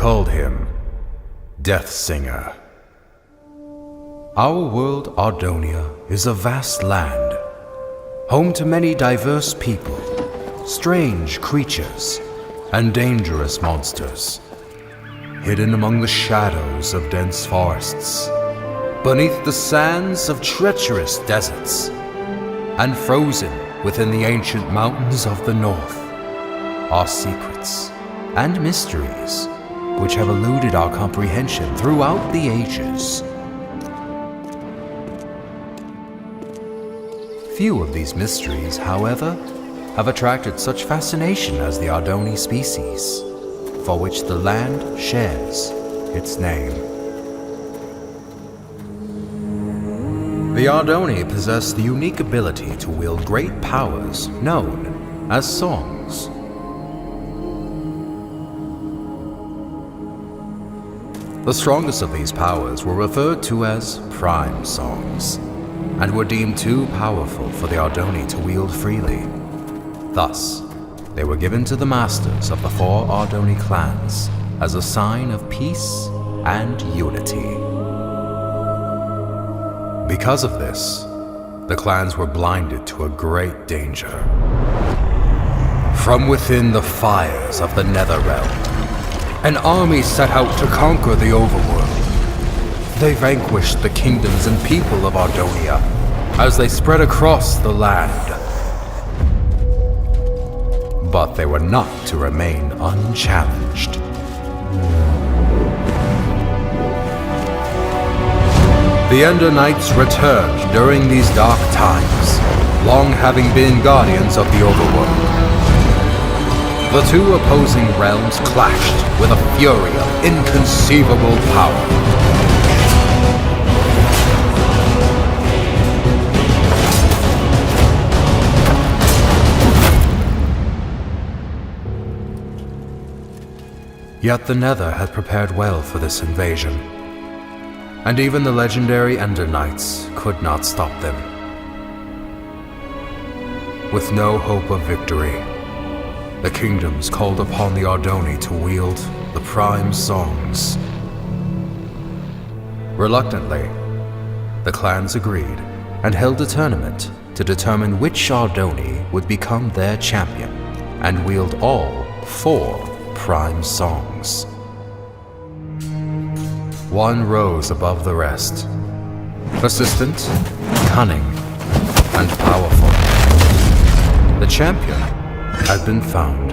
called him Death Singer. Our world, Ardonia, is a vast land, home to many diverse people, strange creatures, and dangerous monsters, hidden among the shadows of dense forests, beneath the sands of treacherous deserts, and frozen within the ancient mountains of the north, are secrets and mysteries which have eluded our comprehension throughout the ages. Few of these mysteries, however, have attracted such fascination as the Ardoni species, for which the land shares its name. The Ardoni possess the unique ability to wield great powers known as songs. The strongest of these powers were referred to as prime songs, and were deemed too powerful for the Ardoni to wield freely. Thus, they were given to the masters of the 4 Ardoni clans as a sign of peace and unity. Because of this, the clans were blinded to a great danger. From within the fires of the Netherrealm, an army set out to conquer the overworld. They vanquished the kingdoms and people of Ardonia as they spread across the land. But they were not to remain unchallenged. The Ender Knights returned during these dark times, long having been guardians of the overworld. The 2 opposing realms clashed with a fury of inconceivable power. Yet the Nether had prepared well for this invasion, and even the legendary Ender Knights could not stop them. With no hope of victory, the kingdoms called upon the Ardoni to wield the prime songs. Reluctantly, the clans agreed and held a tournament to determine which Ardoni would become their champion and wield all 4 prime songs. One rose above the rest, persistent, cunning, and powerful. The champion had been found.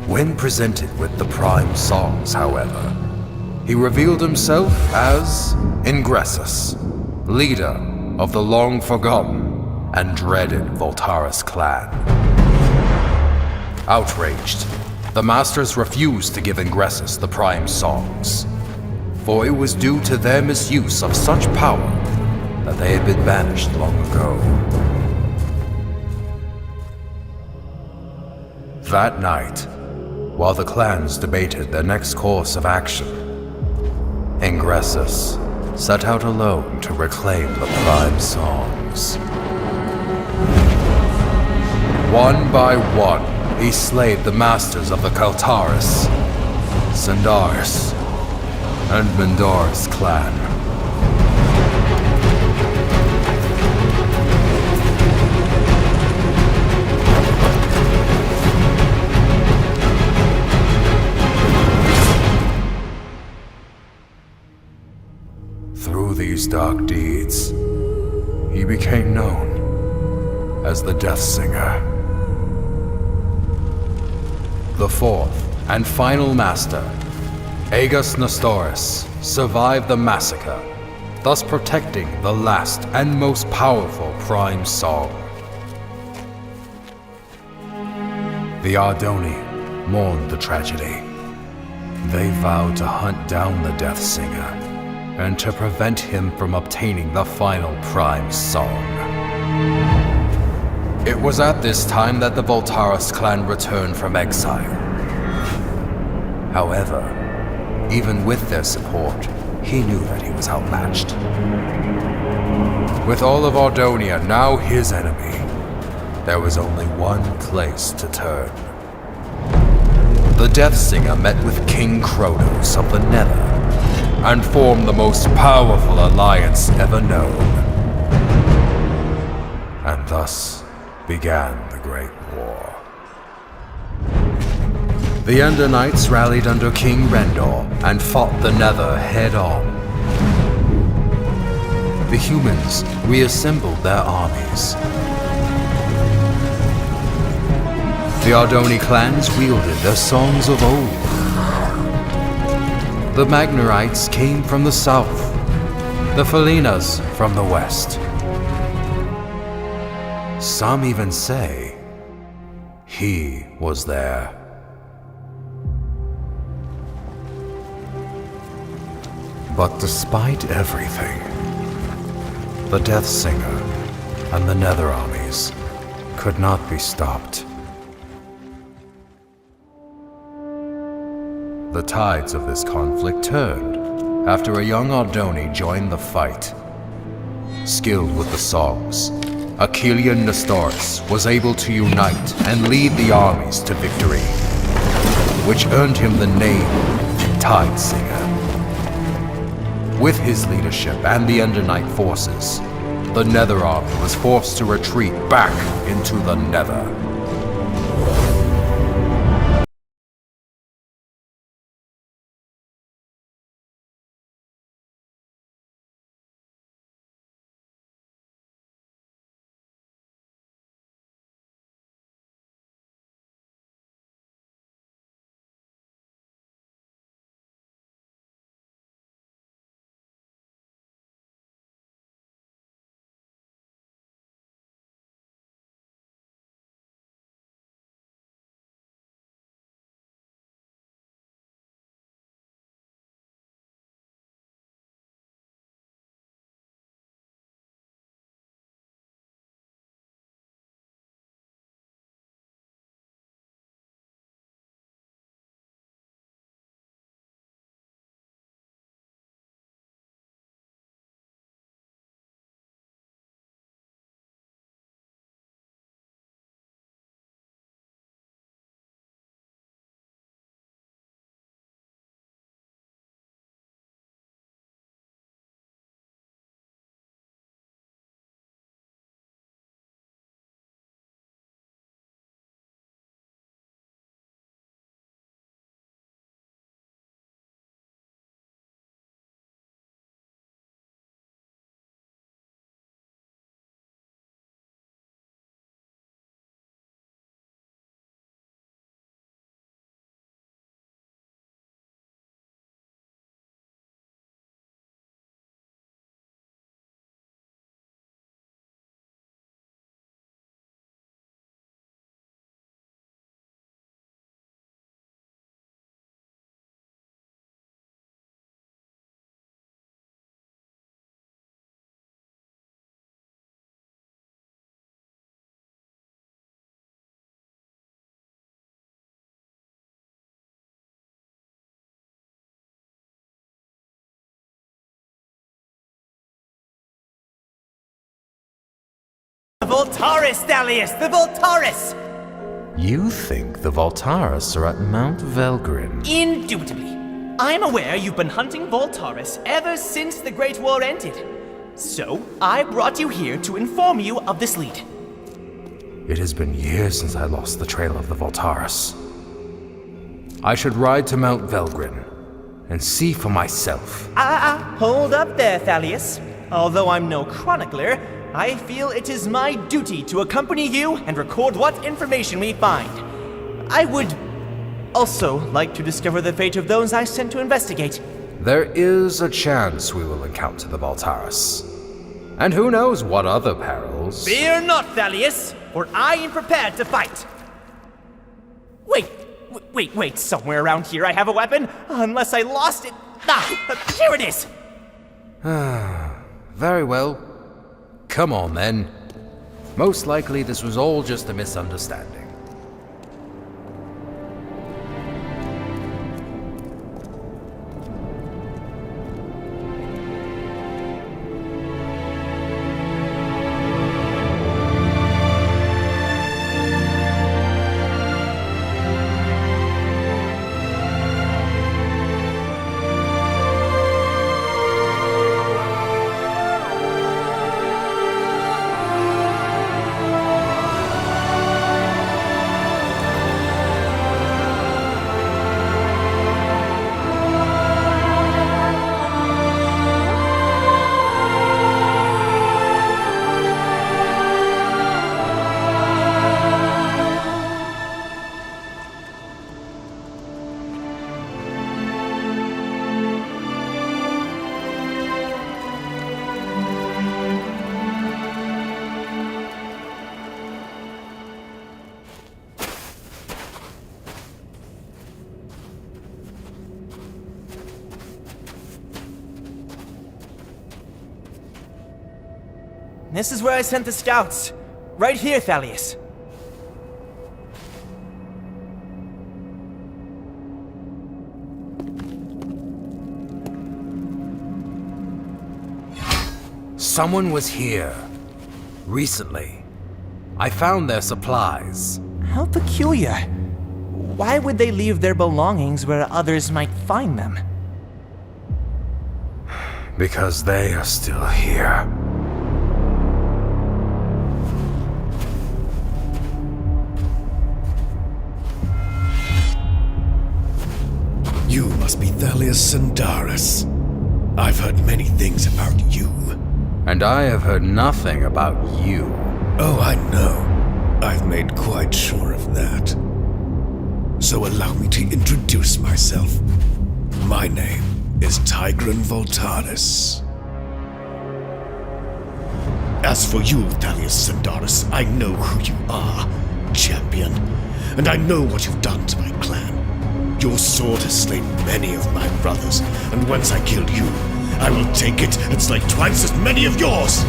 When presented with the prime songs, however, he revealed himself as Ingressus, leader of the long-forgotten and dreaded Voltaris clan. Outraged, the masters refused to give Ingressus the prime songs, for it was due to their misuse of such power that they had been banished long ago. That night, while the clans debated their next course of action, Ingressus set out alone to reclaim the prime songs. One by one, he slayed the masters of the Kaltaris, Sandaris, and Mendoris clan. Through these dark deeds, he became known as the Death Singer. The 4th and final master, Aegis Nestoris, survived the massacre, thus protecting the last and most powerful prime song. The Ardoni mourned the tragedy. They vowed to hunt down the Death Singer and to prevent him from obtaining the final prime song. It was at this time that the Voltaris clan returned from exile. However, even with their support, he knew that he was outmatched. With all of Ardonia now his enemy, there was only one place to turn. the Death Singer met with King Kronos of the Nether and formed the most powerful alliance ever known. And thus began the Great War. The Ender Knights rallied under King Rendor and fought the Nether head-on. The humans reassembled their armies. The Ardoni clans wielded their songs of old. The Magnerites came from the south, the Felinas from the west. Some even say he was there. But despite everything, the Death Singer and the Nether armies could not be stopped. The tides of this conflict turned after a young Ardoni joined the fight. Skilled with the songs, Achillean Nestoris was able to unite and lead the armies to victory, which earned him the name Tide Singer. With his leadership and the Ender Knight forces, the Nether army was forced to retreat back into the Nether. The Voltaris, Thalius! The Voltaris! You think the Voltaris are at Mount Velgrin? Indubitably. I'm aware you've been hunting Voltaris ever since the Great War ended. So, I brought you here to inform you of this lead. It has been years since I lost the trail of the Voltaris. I should ride to Mount Velgrin and see for myself. Hold up there, Thalius. Although I'm no chronicler, I feel it is my duty to accompany you and record what information we find. I would also like to discover the fate of those I sent to investigate. There is a chance we will encounter the Voltaris. And who knows what other perils. Fear not, Thalius, for I am prepared to fight. Wait, somewhere around here I have a weapon, unless I lost it. Here it is. Very well. Come on, then. Most likely this was all just a misunderstanding. This is where I sent the scouts. Right here, Thalius. Someone was here. Recently. I found their supplies. How peculiar. Why would they leave their belongings where others might find them? Because they are still here. You must be Thalius Sandaris. I've heard many things about you. And I have heard nothing about you. Oh, I know. I've made quite sure of that. So allow me to introduce myself. My name is Tigran Voltaris. As for you, Thalius Sandaris, I know who you are, champion. And I know what you've done to my clan. Your sword has slain many of my brothers, and once I kill you, I will take it and slay twice as many of yours!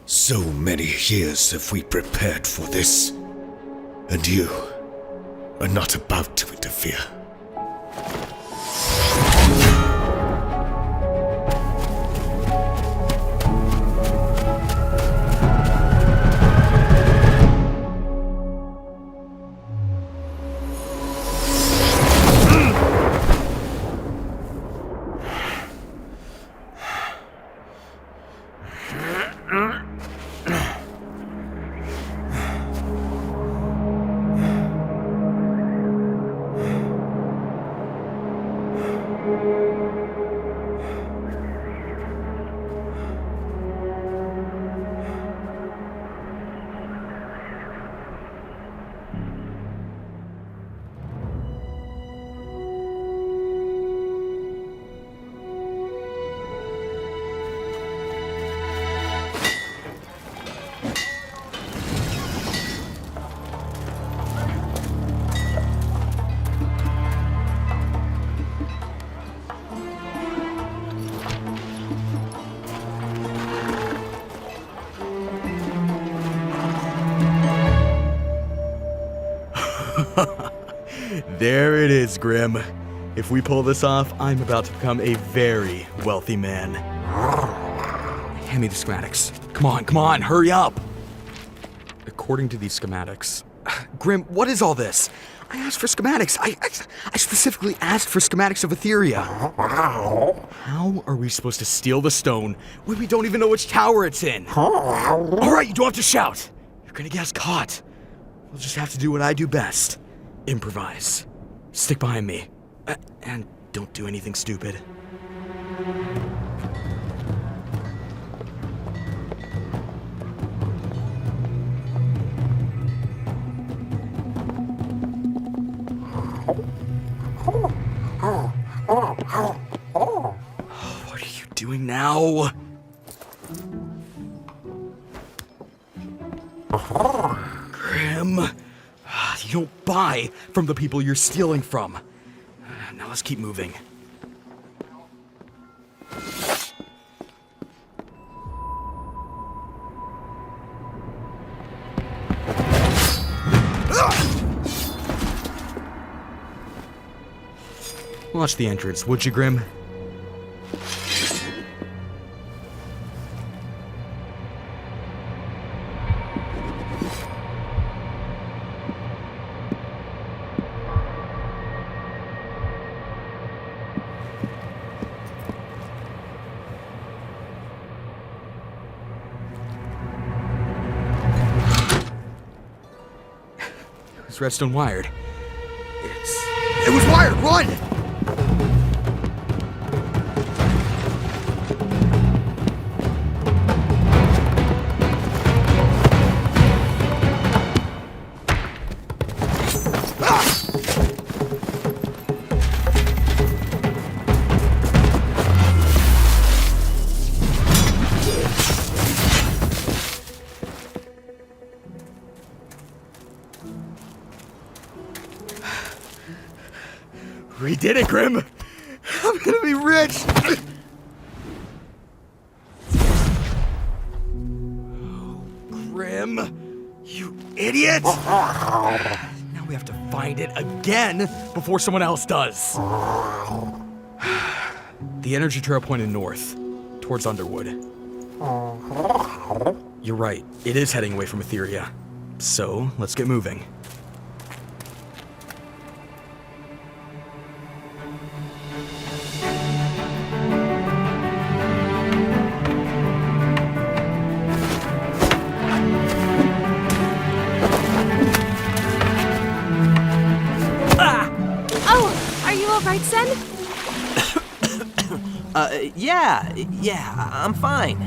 So many years have we prepared for this, and you are not about to interfere. There it is, Grim. If we pull this off, I'm about to become a very wealthy man. Hand me the schematics. Come on, hurry up! According to these schematics... Grim, what is all this? I asked for schematics. I specifically asked for schematics of Etheria. How are we supposed to steal the stone when we don't even know which tower it's in? Alright, you don't have to shout. You're gonna get us caught. We'll just have to do what I do best. Improvise. Stick behind me. And don't do anything stupid. What are you doing now? Grim, you don't buy from the people you're stealing from. Now let's keep moving. Watch the entrance, would you, Grim? It's redstone wired. It was wired! Run! We did it, Grim! I'm gonna be rich! Oh, Grim, you idiot! Now we have to find it again before someone else does. The energy trail pointed north, towards Underwood. You're right, it is heading away from Etheria. So, let's get moving. Right, Sen? Yeah, I'm fine.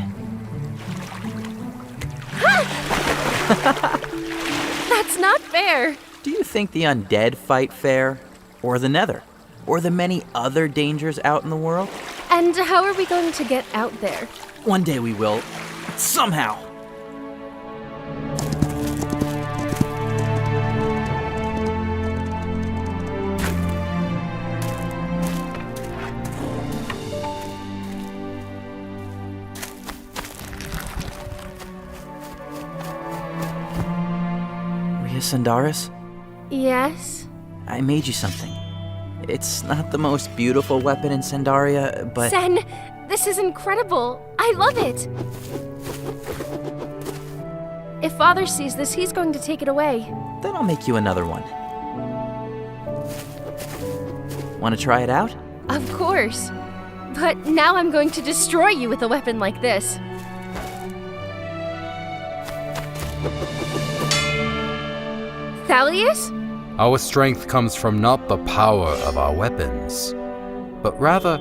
That's not fair. Do you think the undead fight fair? Or the nether? Or the many other dangers out in the world? And how are we going to get out there? One day we will. Somehow. Sandaris? Yes? I made you something. It's not the most beautiful weapon in Sandaria, but... Sen, this is incredible. I love it. If Father sees this, he's going to take it away. Then I'll make you another one. Want to try it out? Of course. But now I'm going to destroy you with a weapon like this. Thalius? Our strength comes from not the power of our weapons, but rather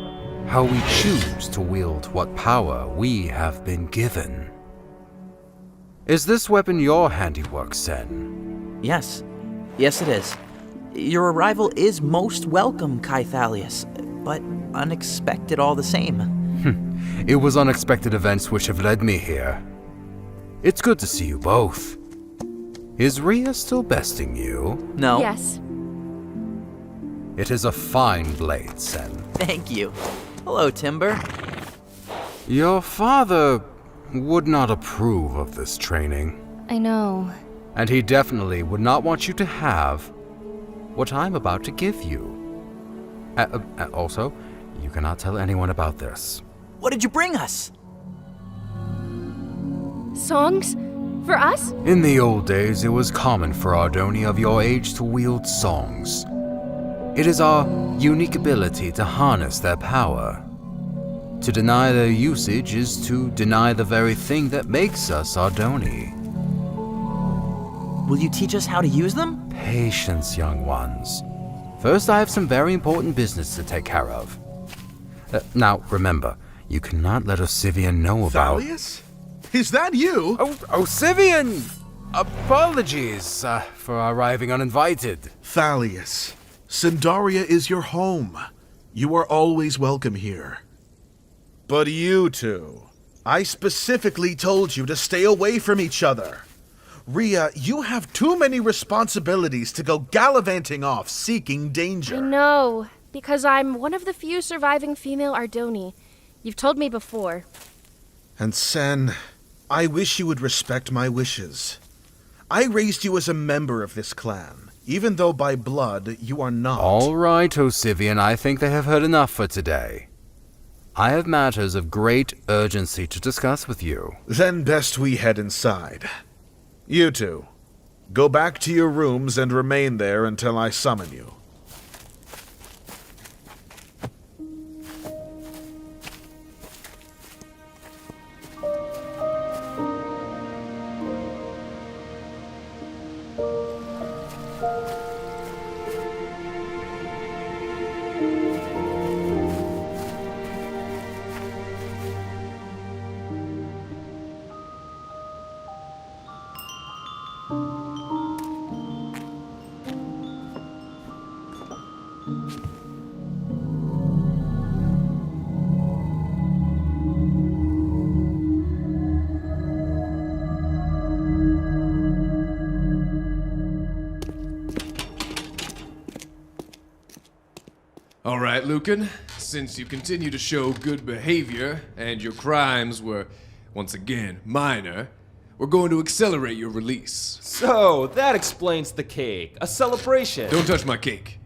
how we choose to wield what power we have been given. Is this weapon your handiwork, Sen? Yes. Yes, it is. Your arrival is most welcome, Kai Thalius, but unexpected all the same. It was unexpected events which have led me here. It's good to see you both. Is Rhea still besting you? No. Yes. It is a fine blade, Sen. Thank you. Hello, Timber. Your father would not approve of this training. I know. And he definitely would not want you to have what I'm about to give you. Also, you cannot tell anyone about this. What did you bring us? Songs? For us? In the old days, it was common for Ardoni of your age to wield songs. It is our unique ability to harness their power. To deny their usage is to deny the very thing that makes us Ardoni. Will you teach us how to use them? Patience, young ones. First, I have some very important business to take care of. Now, remember, you cannot let Osivian know about... Thalius? Is that you? Oh, Osivian! Apologies for arriving uninvited. Thalius, Sindaria is your home. You are always welcome here. But you two, I specifically told you to stay away from each other. Rhea, you have too many responsibilities to go gallivanting off seeking danger. I know, because I'm one of the few surviving female Ardoni. You've told me before. And Sen, I wish you would respect my wishes. I raised you as a member of this clan, even though by blood you are not. All right, Osivian, I think they have heard enough for today. I have matters of great urgency to discuss with you. Then best we head inside. You two, go back to your rooms and remain there until I summon you. All right, Lucan, since you continue to show good behavior and your crimes were, once again, minor, we're going to accelerate your release. So, that explains the cake. A celebration. Don't touch my cake.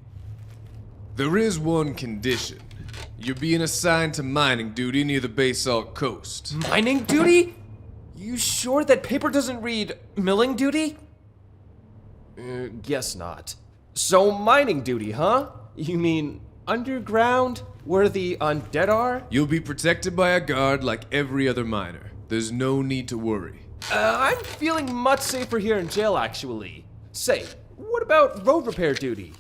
There is one condition. You're being assigned to mining duty near the Basalt Coast. Mining duty? You sure that paper doesn't read milling duty? Guess not. So, mining duty, huh? You mean underground, where the undead are? You'll be protected by a guard like every other miner. There's no need to worry. I'm feeling much safer here in jail, actually. Say, what about road repair duty?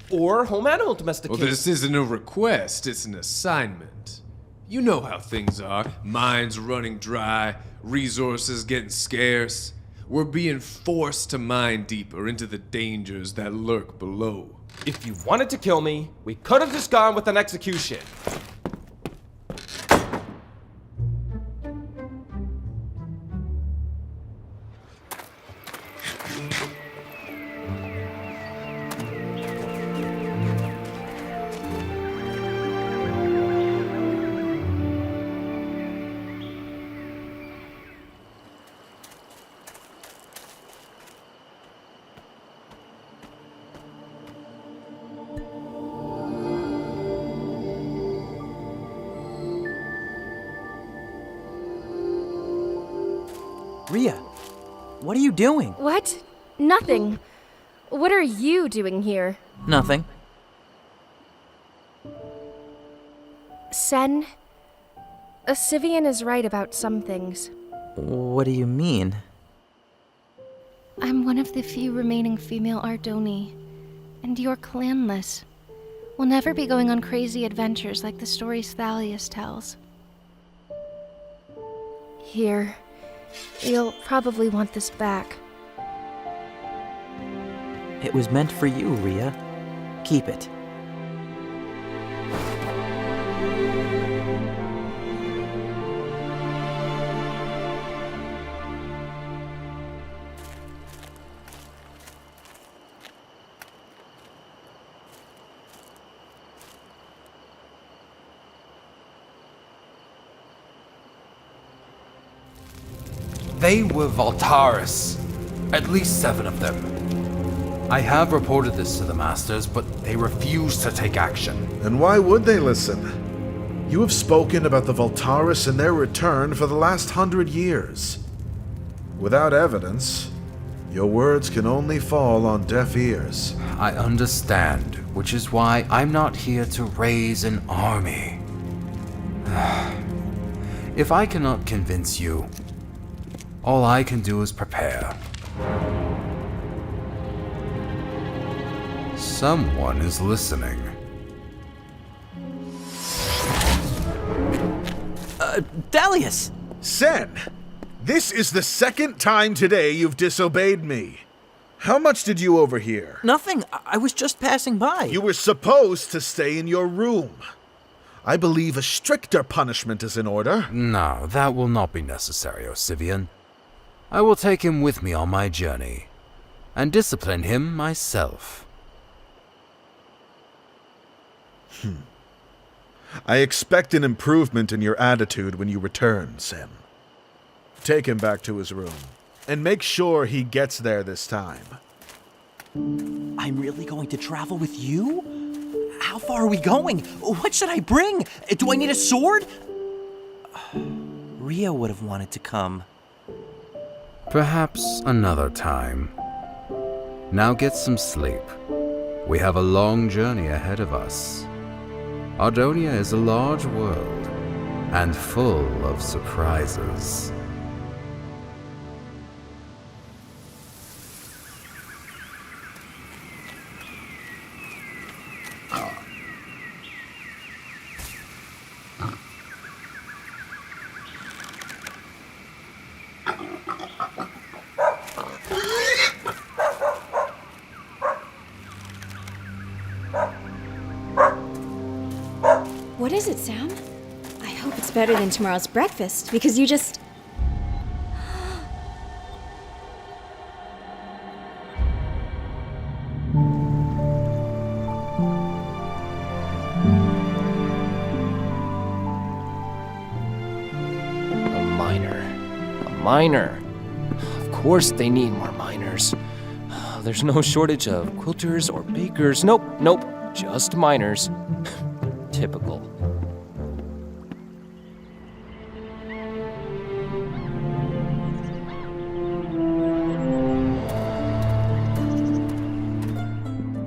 Or home animal domestication? Well, this isn't a request, it's an assignment. You know how things are. Mines running dry, resources getting scarce. We're being forced to mine deeper into the dangers that lurk below. If you wanted to kill me, we could have just gone with an execution. Rhea, what are you doing? What? Nothing. What are you doing here? Nothing. Sen, Osivian is right about some things. What do you mean? I'm one of the few remaining female Ardoni, and you're clanless. We'll never be going on crazy adventures like the stories Thalius tells. Here. You'll probably want this back. It was meant for you, Rhea. Keep it. They were Voltaris. At least 7 of them. I have reported this to the Masters, but they refuse to take action. And why would they listen? You have spoken about the Voltaris and their return for the last 100 years. Without evidence, your words can only fall on deaf ears. I understand, which is why I'm not here to raise an army. If I cannot convince you, all I can do is prepare. Someone is listening. Thalius! Sen, this is the second time today you've disobeyed me. How much did you overhear? Nothing. I was just passing by. You were supposed to stay in your room. I believe a stricter punishment is in order. No, that will not be necessary, Osivian. I will take him with me on my journey, and discipline him myself. I expect an improvement in your attitude when you return, Sen. Take him back to his room, and make sure he gets there this time. I'm really going to travel with you? How far are we going? What should I bring? Do I need a sword? Ria would have wanted to come. Perhaps another time. Now get some sleep. We have a long journey ahead of us. Ardonia is a large world, and full of surprises. What is it, Sam? I hope it's better than tomorrow's breakfast, because you just... A miner. A miner. Of course they need more miners. There's no shortage of quilters or bakers. Nope, just miners. Typical.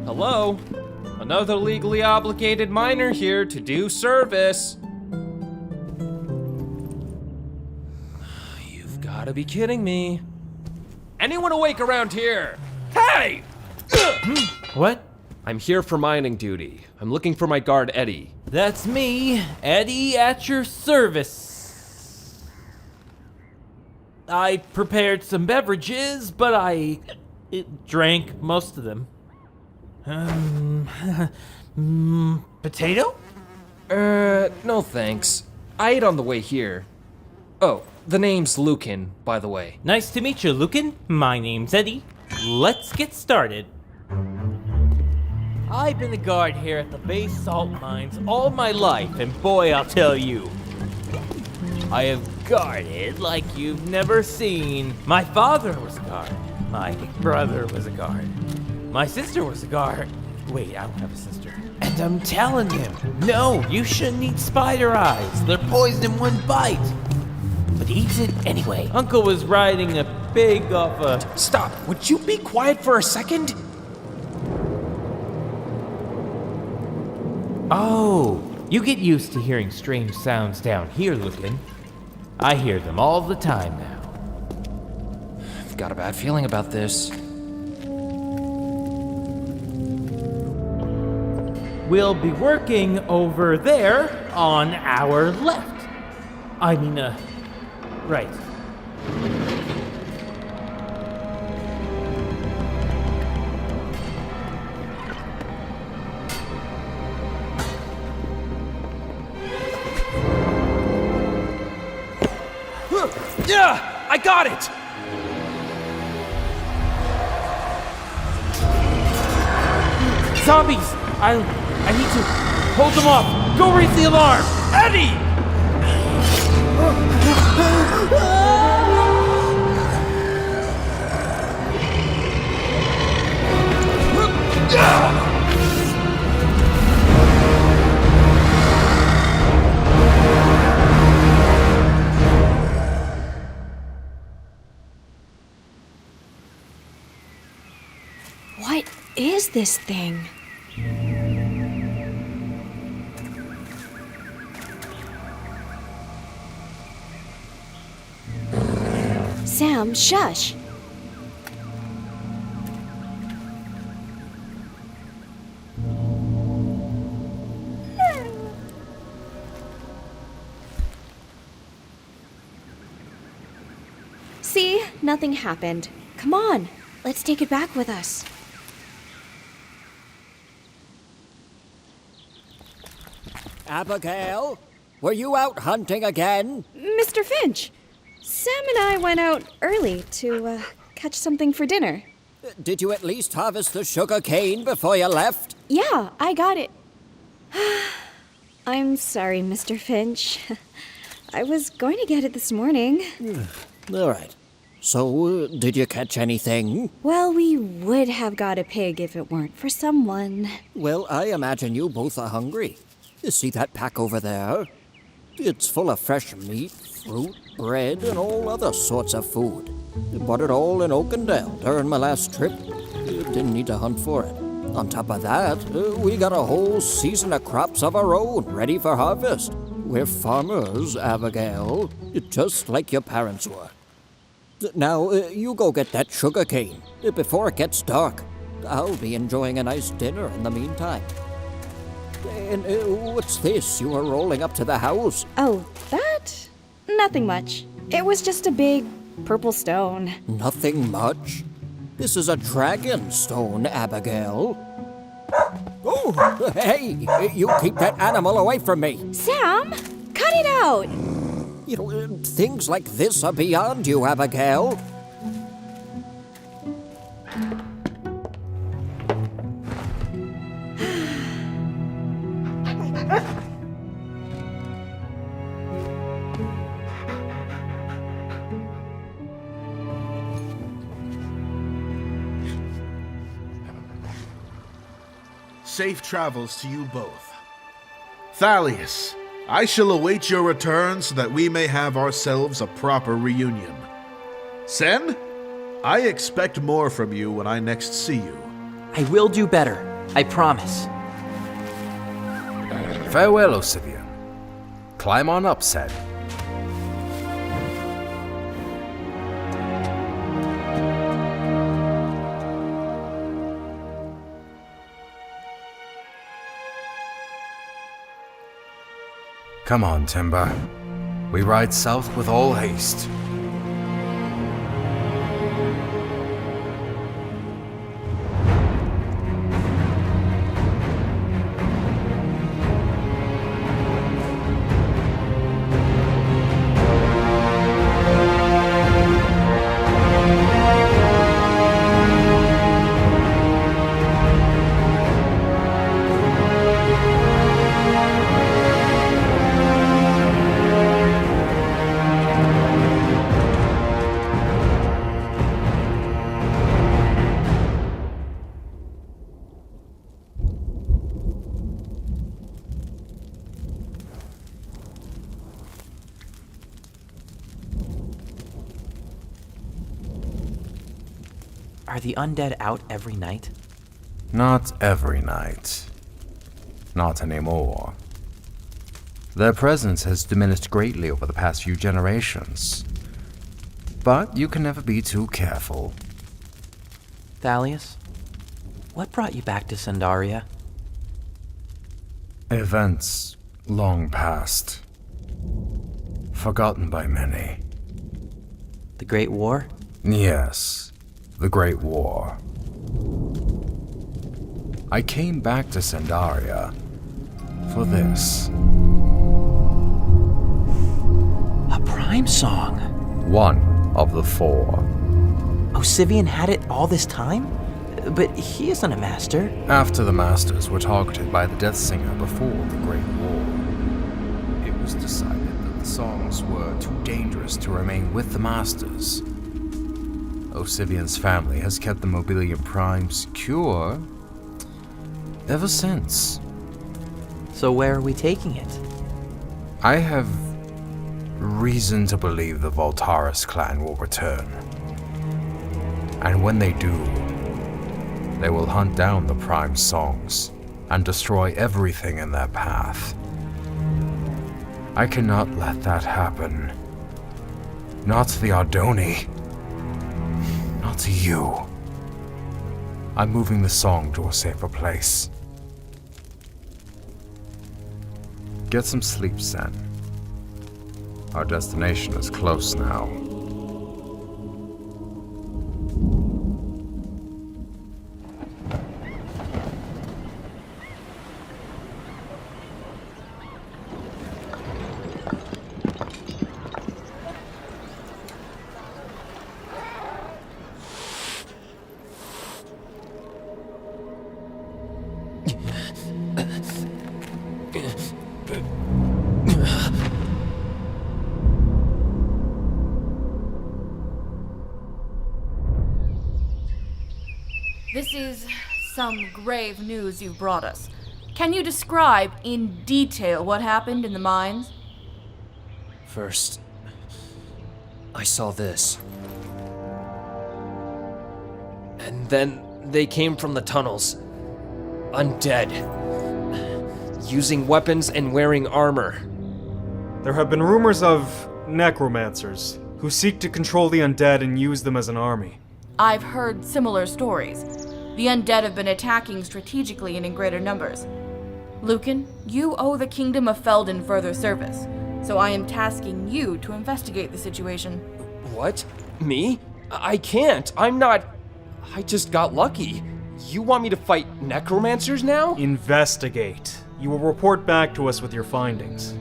Hello? Another legally obligated miner here to do service. You've gotta be kidding me. Anyone awake around here? Hey! What? I'm here for mining duty. I'm looking for my guard, Eddie. That's me, Eddie, at your service. I prepared some beverages, but I drank most of them. Potato? No thanks. I ate on the way here. Oh, the name's Lucan, by the way. Nice to meet you, Lucan. My name's Eddie. Let's get started. I've been a guard here at the base salt mines all my life, and boy, I'll tell you, I have guarded like you've never seen. My father was a guard. My brother was a guard. My sister was a guard. Wait, I don't have a sister. And I'm telling him, no, you shouldn't eat spider eyes. They're poisoned in one bite. But he eats it anyway. Uncle was riding a pig off a... Stop! Would you be quiet for a second? Oh, you get used to hearing strange sounds down here, Lucan. I hear them all the time now. I've got a bad feeling about this. We'll be working over there on our left. I mean, right. Yeah, I got it! Zombies! I need to hold them off. Go raise the alarm. Eddie! What is this thing? Sam, shush! nothing happened. Come on, let's take it back with us. Abigail, were you out hunting again? Mr. Finch, Sam and I went out early to catch something for dinner. Did you at least harvest the sugar cane before you left? Yeah, I got it. I'm sorry, Mr. Finch. I was going to get it this morning. All right. So, did you catch anything? Well, we would have got a pig if it weren't for someone. Well, I imagine you both are hungry. You see that pack over there? It's full of fresh meat, fruit, bread, and all other sorts of food. Bought it all in Oakendale during my last trip. Didn't need to hunt for it. On top of that, we got a whole season of crops of our own ready for harvest. We're farmers, Abigail, just like your parents were. Now, you go get that sugar cane before it gets dark. I'll be enjoying a nice dinner in the meantime. And what's this you are rolling up to the house? Oh, that? Nothing much. It was just a big purple stone. Nothing much? This is a dragon stone, Abigail. Oh, hey, you keep that animal away from me. Sam, cut it out. You know, things like this are beyond you, Abigail. Safe travels to you both. Thalius, I shall await your return so that we may have ourselves a proper reunion. Sen, I expect more from you when I next see you. I will do better, I promise. Farewell, Osivian. Climb on up, Sen. Come on, Timber. We ride south with all haste. Are the undead out every night? Not every night. Not anymore. Their presence has diminished greatly over the past few generations. But you can never be too careful. Thalius, what brought you back to Sandaria? Events long past. Forgotten by many. The Great War? Yes. The Great War. I came back to Sandaria for this. A Prime song? One of the four. Osivian had it all this time? But he isn't a master. After the masters were targeted by the Death Singer before the Great War, it was decided that the songs were too dangerous to remain with the masters. Osivian's family has kept the Mobilium Prime secure ever since. So where are we taking it? I have reason to believe the Voltaris clan will return. And when they do, they will hunt down the Prime songs and destroy everything in their path. I cannot let that happen. Not to the Ardoni. Not to you. I'm moving the song to a safer place. Get some sleep, Sen. Our destination is close now. This is some grave news you've brought us. Can you describe in detail what happened in the mines? First, I saw this. And then they came from the tunnels. Undead. Using weapons and wearing armor. There have been rumors of necromancers who seek to control the undead and use them as an army. I've heard similar stories. The undead have been attacking strategically and in greater numbers. Lucan, you owe the Kingdom of Felden further service, so I am tasking you to investigate the situation. What? Me? I can't. I'm not... I just got lucky. You want me to fight necromancers now? Investigate. You will report back to us with your findings.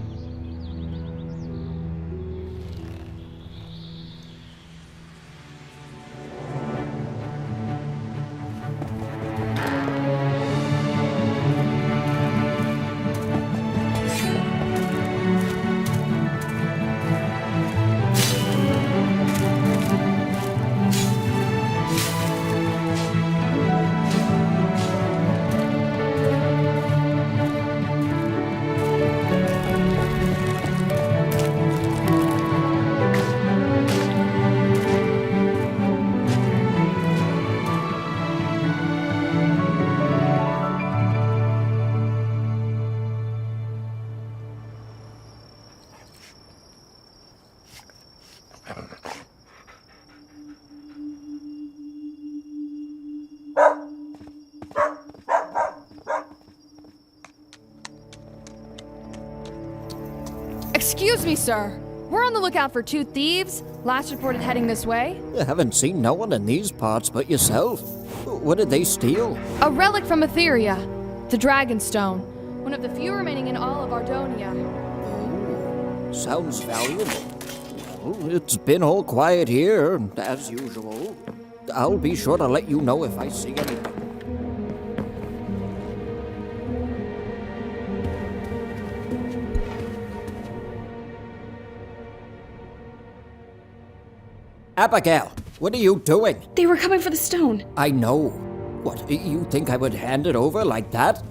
Excuse me, sir. We're on the lookout for 2 thieves. Last reported heading this way. I haven't seen no one in these parts but yourself. What did they steal? A relic from Etheria. The Dragonstone. One of the few remaining in all of Ardonia. Oh, sounds valuable. Well, it's been all quiet here, as usual. I'll be sure to let you know if I see anything. Abigail, what are you doing? They were coming for the stone. I know. What, you think I would hand it over like that?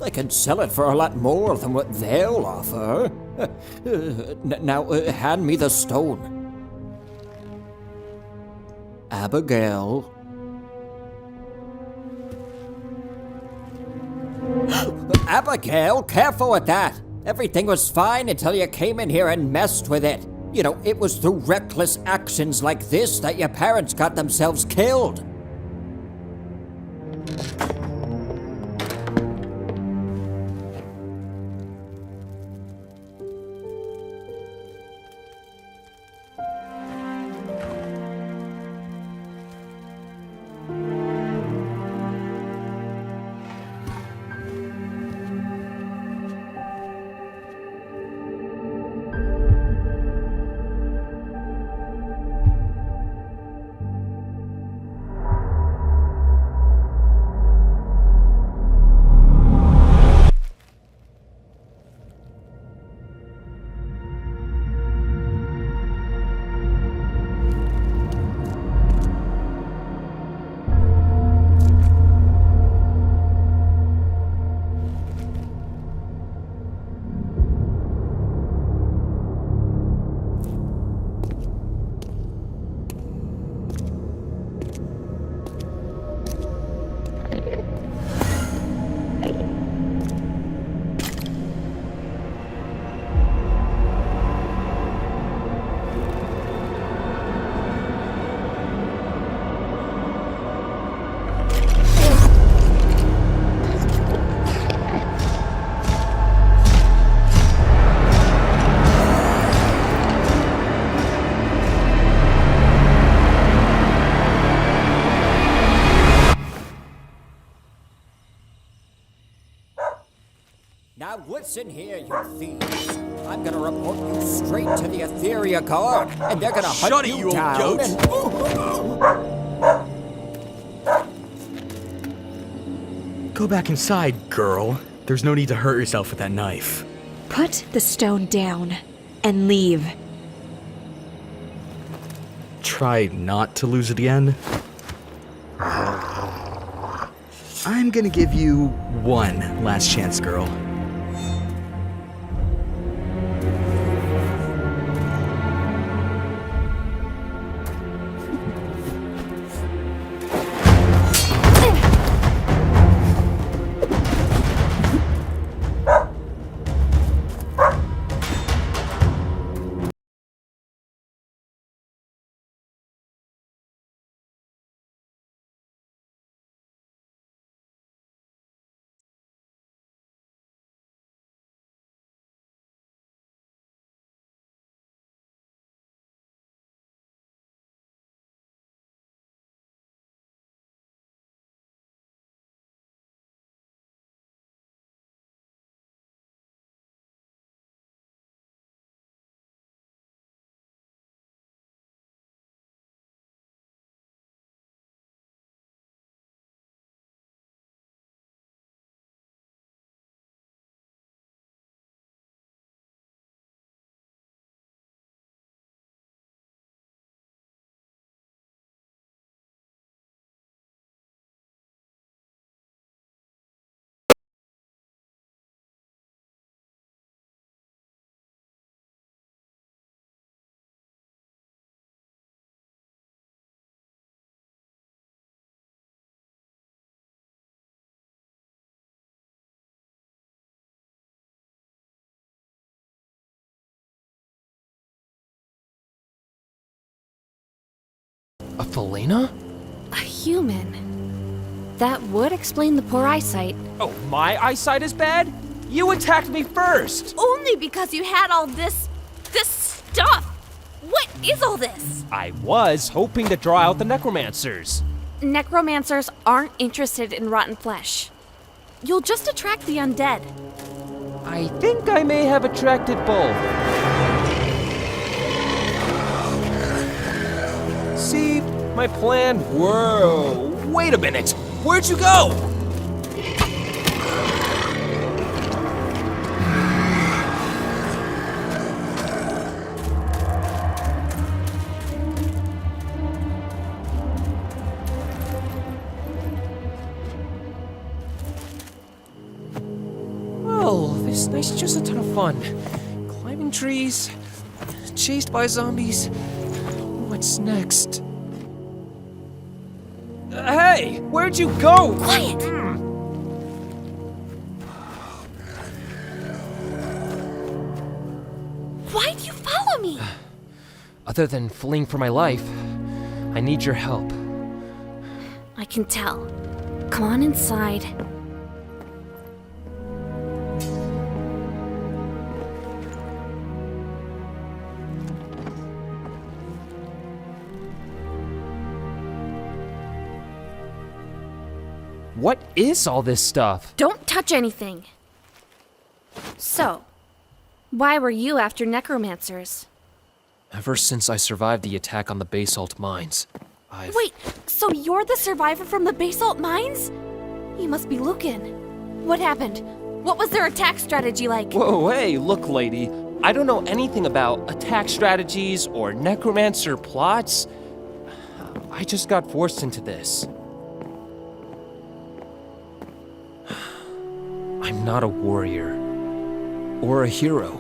I can sell it for a lot more than what they'll offer. Now, hand me the stone. Abigail. Abigail, careful with that. Everything was fine until you came in here and messed with it. You know, it was through reckless actions like this that your parents got themselves killed. Now listen here, you thieves. I'm gonna report you straight to the Etheria Guard, and they're gonna hunt Shut it, you you old down goat. and... Go back inside, girl. There's no need to hurt yourself with that knife. Put the stone down and leave. Try not to lose it again. I'm gonna give you one last chance, girl. A Felina? A human. That would explain the poor eyesight. Oh, my eyesight is bad? You attacked me first! Only because you had all this stuff! What is all this? I was hoping to draw out the necromancers. Necromancers aren't interested in rotten flesh. You'll just attract the undead. I think I may have attracted both. See, my plan. Whoa, wait a minute. Where'd you go? Well, this night's just a ton of fun. Climbing trees, chased by zombies. What's next? Hey, where'd you go? Quiet! Why'd you follow me? Other than fleeing for my life, I need your help. I can tell. Come on inside. What is all this stuff? Don't touch anything. So, why were you after necromancers? Ever since I survived the attack on the basalt mines, I've... Wait, so you're the survivor from the basalt mines? You must be Lucan. What happened? What was their attack strategy like? Whoa, hey, look, lady. I don't know anything about attack strategies or necromancer plots. I just got forced into this. I'm not a warrior or a hero.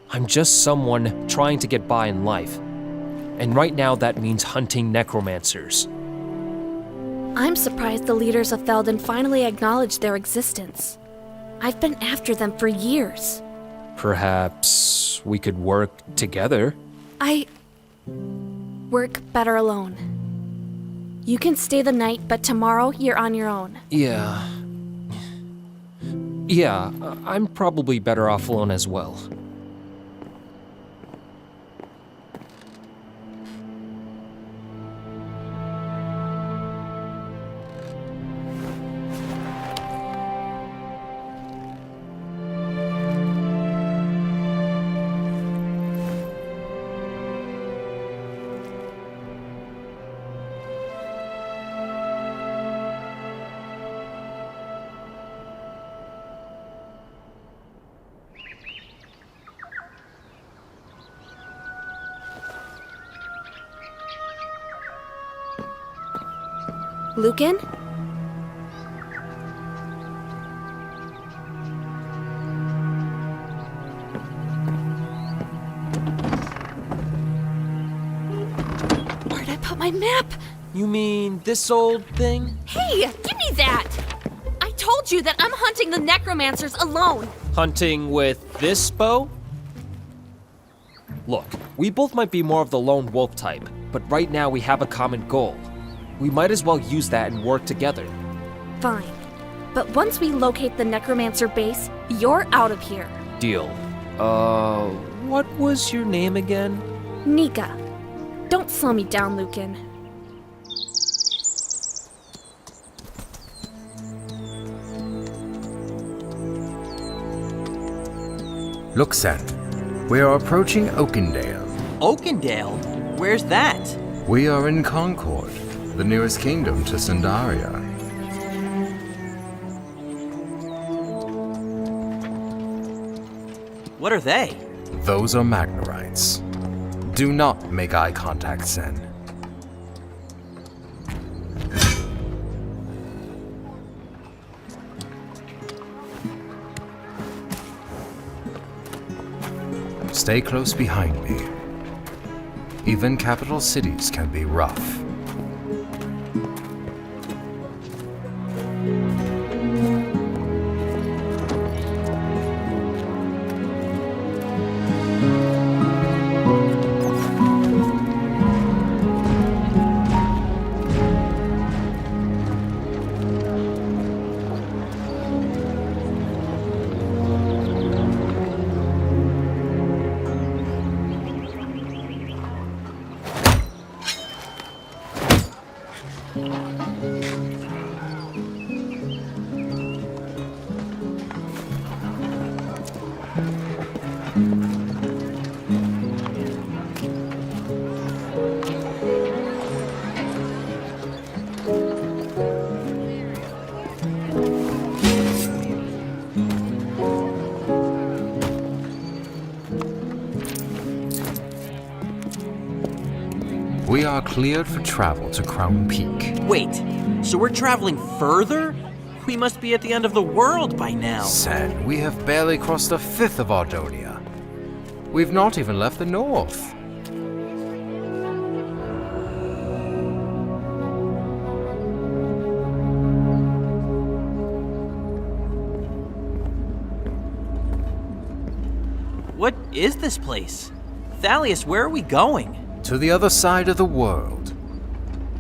I'm just someone trying to get by in life. And right now that means hunting necromancers. I'm surprised the leaders of Felden finally acknowledged their existence. I've been after them for years. Perhaps we could work together? I work better alone. You can stay the night, but tomorrow you're on your own. Yeah, I'm probably better off alone as well. Lucan? Where'd I put my map? You mean this old thing? Hey, give me that! I told you that I'm hunting the necromancers alone. Hunting with this bow? Look, we both might be more of the lone wolf type, but right now we have a common goal. We might as well use that and work together. Fine. But once we locate the necromancer base, you're out of here. Deal. What was your name again? Nika. Don't slow me down, Lucan. Look, Sen. We are approaching Oakendale. Oakendale? Where's that? We are in Concord, the nearest kingdom to Sandaria. What are they? Those are Magnerites. Do not make eye contact, Sen. Stay close behind me. Even capital cities can be rough. We are cleared for travel to Crown Peak. Wait, so we're traveling further? We must be at the end of the world by now. Sen, we have barely crossed a fifth of Ardonia. We've not even left the north. What is this place? Thalius, where are we going? To the other side of the world,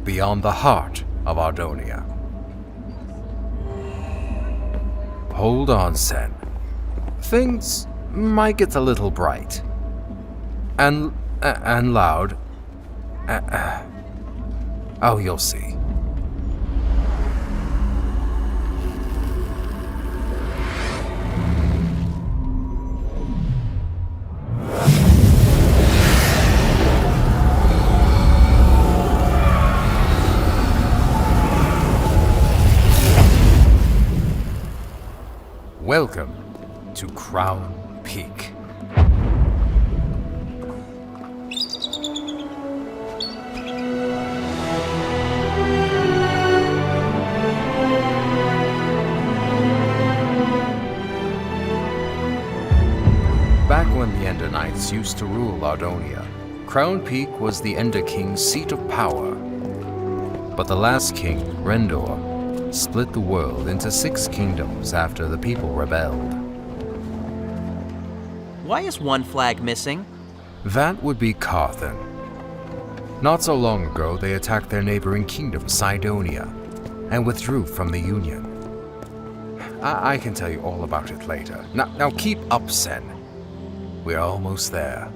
beyond the heart of Ardonia. Hold on, Sen. Things might get a little bright. And loud. Oh, you'll see. Welcome to Crown Peak. Back when the Ender Knights used to rule Ardonia, Crown Peak was the Ender King's seat of power. But the last king, Rendor, split the world into 6 kingdoms after the people rebelled. Why is one flag missing? That would be Carthan. Not so long ago, they attacked their neighboring kingdom, Cydonia, and withdrew from the Union. I can tell you all about it later. Now keep up, Sen. We're almost there.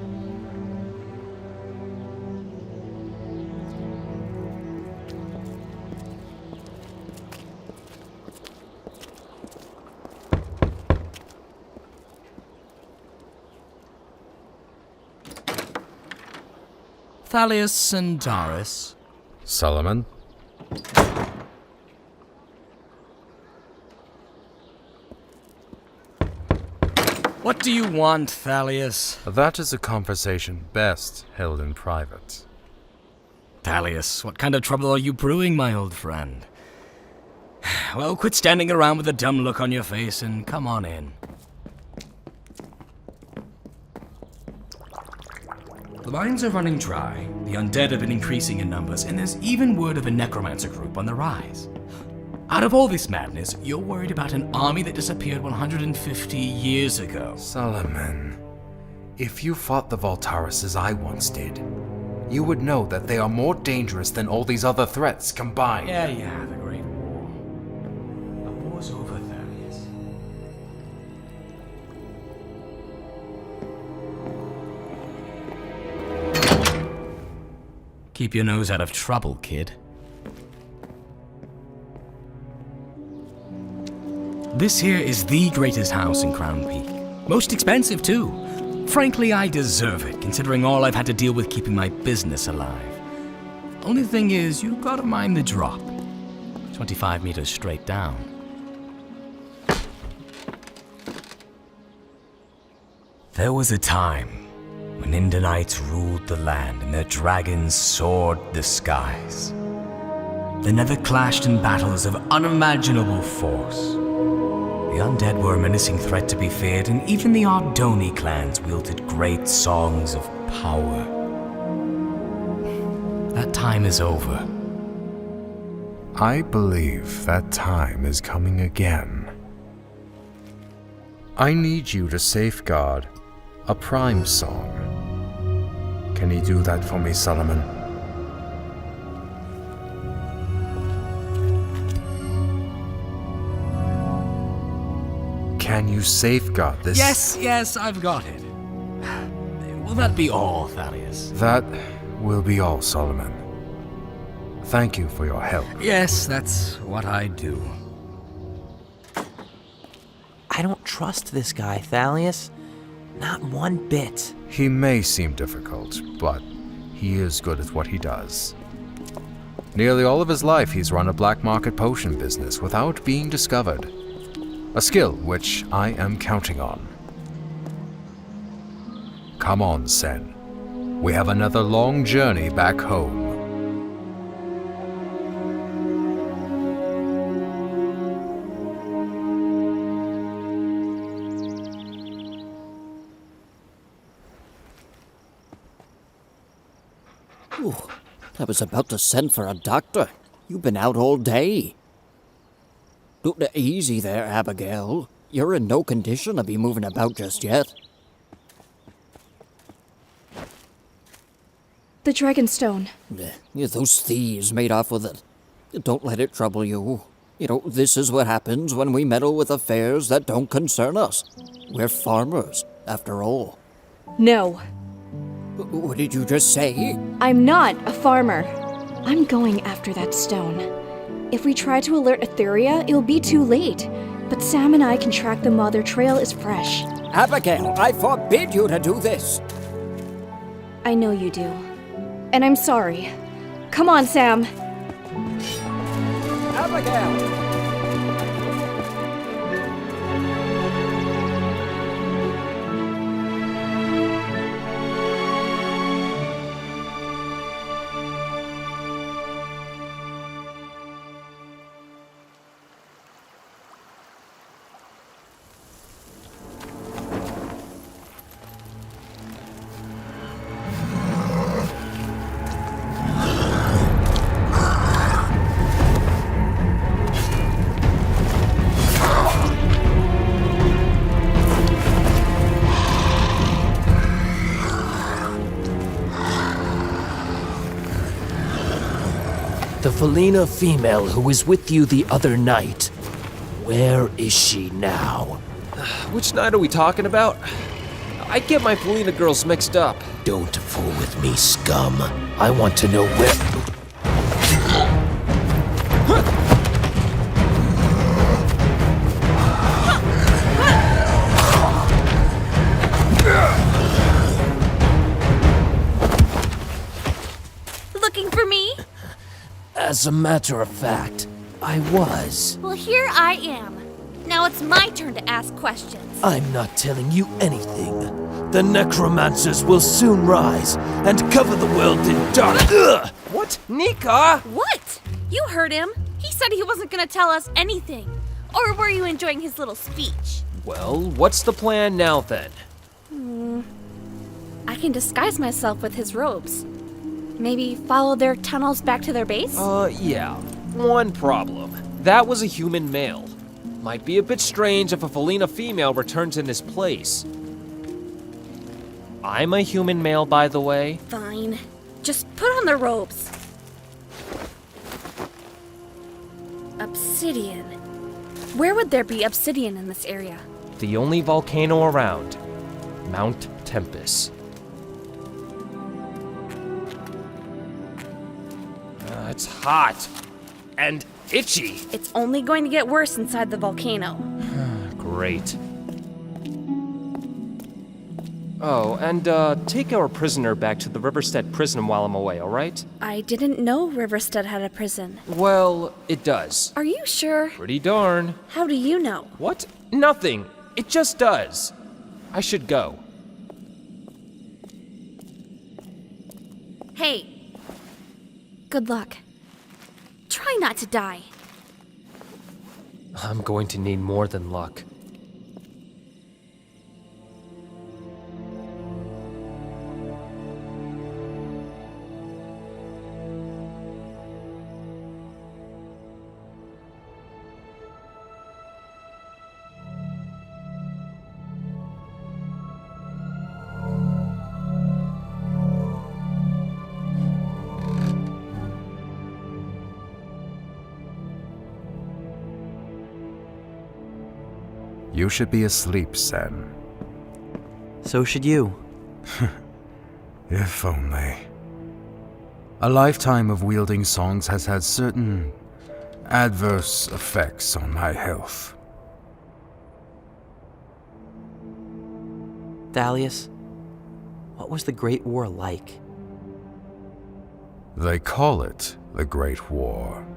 Thalius and Doris. Solomon? What do you want, Thalius? That is a conversation best held in private. Thalius, what kind of trouble are you brewing, my old friend? Well, quit standing around with a dumb look on your face and come on in. The mines are running dry, the undead have been increasing in numbers, and there's even word of a necromancer group on the rise. Out of all this madness, you're worried about an army that disappeared 150 years ago. Solomon, if you fought the Voltaris as I once did, you would know that they are more dangerous than all these other threats combined. Yeah, the Great War. The war's over, Thalius. Keep your nose out of trouble, kid. This here is the greatest house in Crown Peak. Most expensive, too. Frankly, I deserve it, considering all I've had to deal with keeping my business alive. Only thing is, you gotta mind the drop. 25 meters straight down. There was a time when Indanites ruled the land and their dragons soared the skies. The Nether clashed in battles of unimaginable force. The undead were a menacing threat to be feared, and even the Ardoni clans wielded great songs of power. That time is over. I believe that time is coming again. I need you to safeguard a prime song. Can you do that for me, Solomon? Can you safeguard this? Yes, I've got it. Will that be all, Thalius? That will be all, Solomon. Thank you for your help. Yes, that's what I do. I don't trust this guy, Thalius. Not one bit. He may seem difficult, but he is good at what he does. Nearly all of his life he's run a black market potion business without being discovered. A skill which I am counting on. Come on, Sen. We have another long journey back home. Ooh, I was about to send for a doctor. You've been out all day. Easy there, Abigail. You're in no condition to be moving about just yet. The Dragonstone. Those thieves made off with it. Don't let it trouble you. You know, this is what happens when we meddle with affairs that don't concern us. We're farmers, after all. No. What did you just say? I'm not a farmer. I'm going after that stone. If we try to alert Etheria, it'll be too late. But Sam and I can track them while their trail is fresh. Abigail, I forbid you to do this! I know you do. And I'm sorry. Come on, Sam. Abigail! The Felina female who was with you the other night. Where is she now? Which night are we talking about? I get my Felina girls mixed up. Don't fool with me, scum. I want to know where... Looking for me? As a matter of fact, I was. Well, here I am. Now it's my turn to ask questions. I'm not telling you anything. The necromancers will soon rise and cover the world in dark. Ugh! What? Nika? What? You heard him. He said he wasn't gonna tell us anything. Or were you enjoying his little speech? Well, what's the plan now then? I can disguise myself with his robes. Maybe follow their tunnels back to their base? Yeah. One problem. That was a human male. Might be a bit strange if a Felina female returns in his place. I'm a human male, by the way. Fine. Just put on the robes. Obsidian. Where would there be obsidian in this area? The only volcano around. Mount Tempest. It's hot. And itchy. It's only going to get worse inside the volcano. Great. Oh, and take our prisoner back to the Riverstead prison while I'm away, alright? I didn't know Riverstead had a prison. Well, it does. Are you sure? Pretty darn. How do you know? What? Nothing. It just does. I should go. Hey. Good luck. Try not to die. I'm going to need more than luck. You should be asleep, Sen. So should you. If only. A lifetime of wielding songs has had certain adverse effects on my health. Thalius, what was the Great War like? They call it the Great War,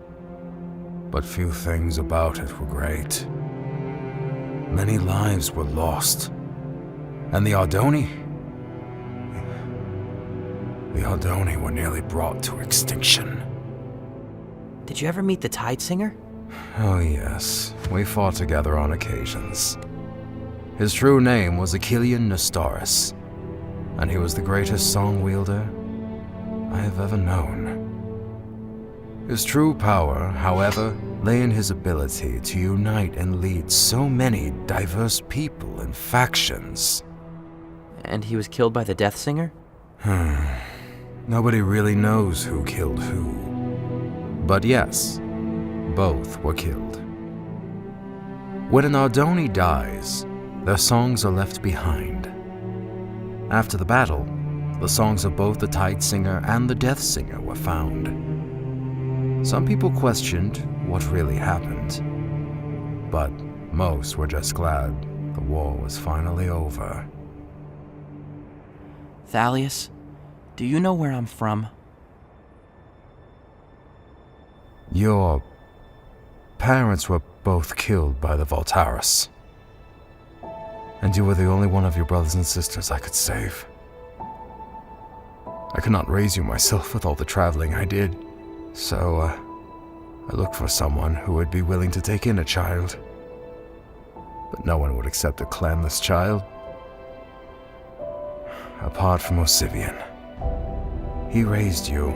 but few things about it were great. Many lives were lost, and the Ardoni were nearly brought to extinction. Did you ever meet the Tide Singer? Oh yes, we fought together on occasions. His true name was Achillean Nestoris, and he was the greatest song wielder I have ever known. His true power, however, lay in his ability to unite and lead so many diverse people and factions. And he was killed by the Death Singer? Nobody really knows who killed who. But yes, both were killed. When an Ardoni dies, their songs are left behind. After the battle, the songs of both the Tide Singer and the Death Singer were found. Some people questioned what really happened, but most were just glad the war was finally over. Thalius, do you know where I'm from? Your parents were both killed by the Voltaris, and you were the only one of your brothers and sisters I could save. I could not raise you myself with all the traveling I did, so I looked for someone who would be willing to take in a child. But no one would accept a clanless child. Apart from Osivian. He raised you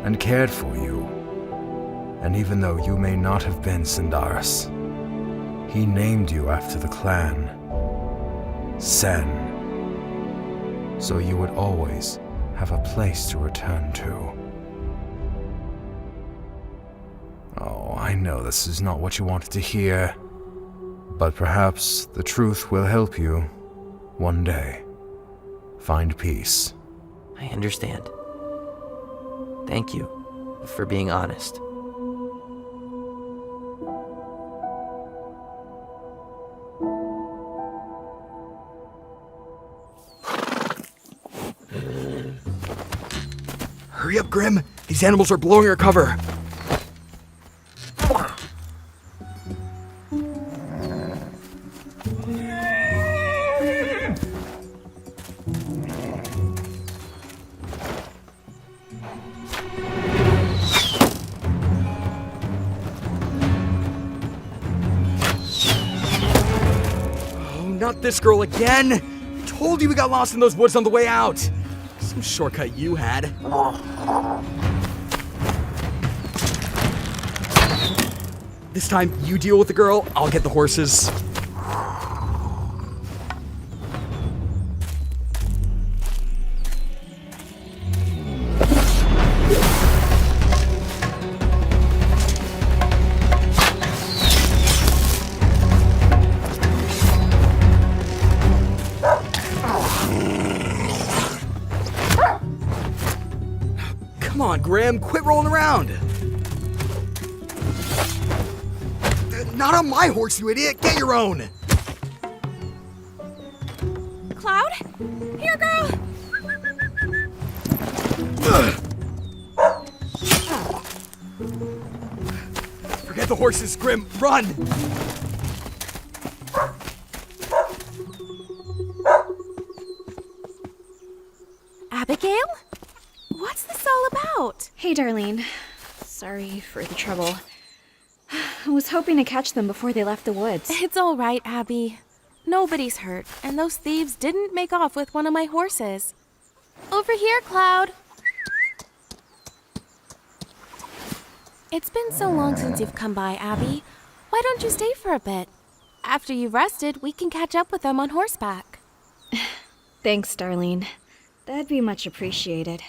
and cared for you. And even though you may not have been Sindaris, he named you after the clan, Sen. So you would always have a place to return to. Oh, I know this is not what you wanted to hear, but perhaps the truth will help you one day find peace. I understand. Thank you for being honest. Hurry up, Grim! These animals are blowing our cover! not this girl again! Told you we got lost in those woods on the way out! Some shortcut you had. This time, you deal with the girl, I'll get the horses. Come on, Graham, quit rolling around! Not on my horse, you idiot! Get your own! Cloud? Here, girl! Forget the horses, Grim! Run! Abigail? What's this all about? Hey, Darlene. Sorry for the trouble. I was hoping to catch them before they left the woods. It's all right, Abby. Nobody's hurt, and those thieves didn't make off with one of my horses. Over here, Cloud. It's been so long since you've come by, Abby. Why don't you stay for a bit? After you've rested, we can catch up with them on horseback. Thanks, Darlene. That'd be much appreciated.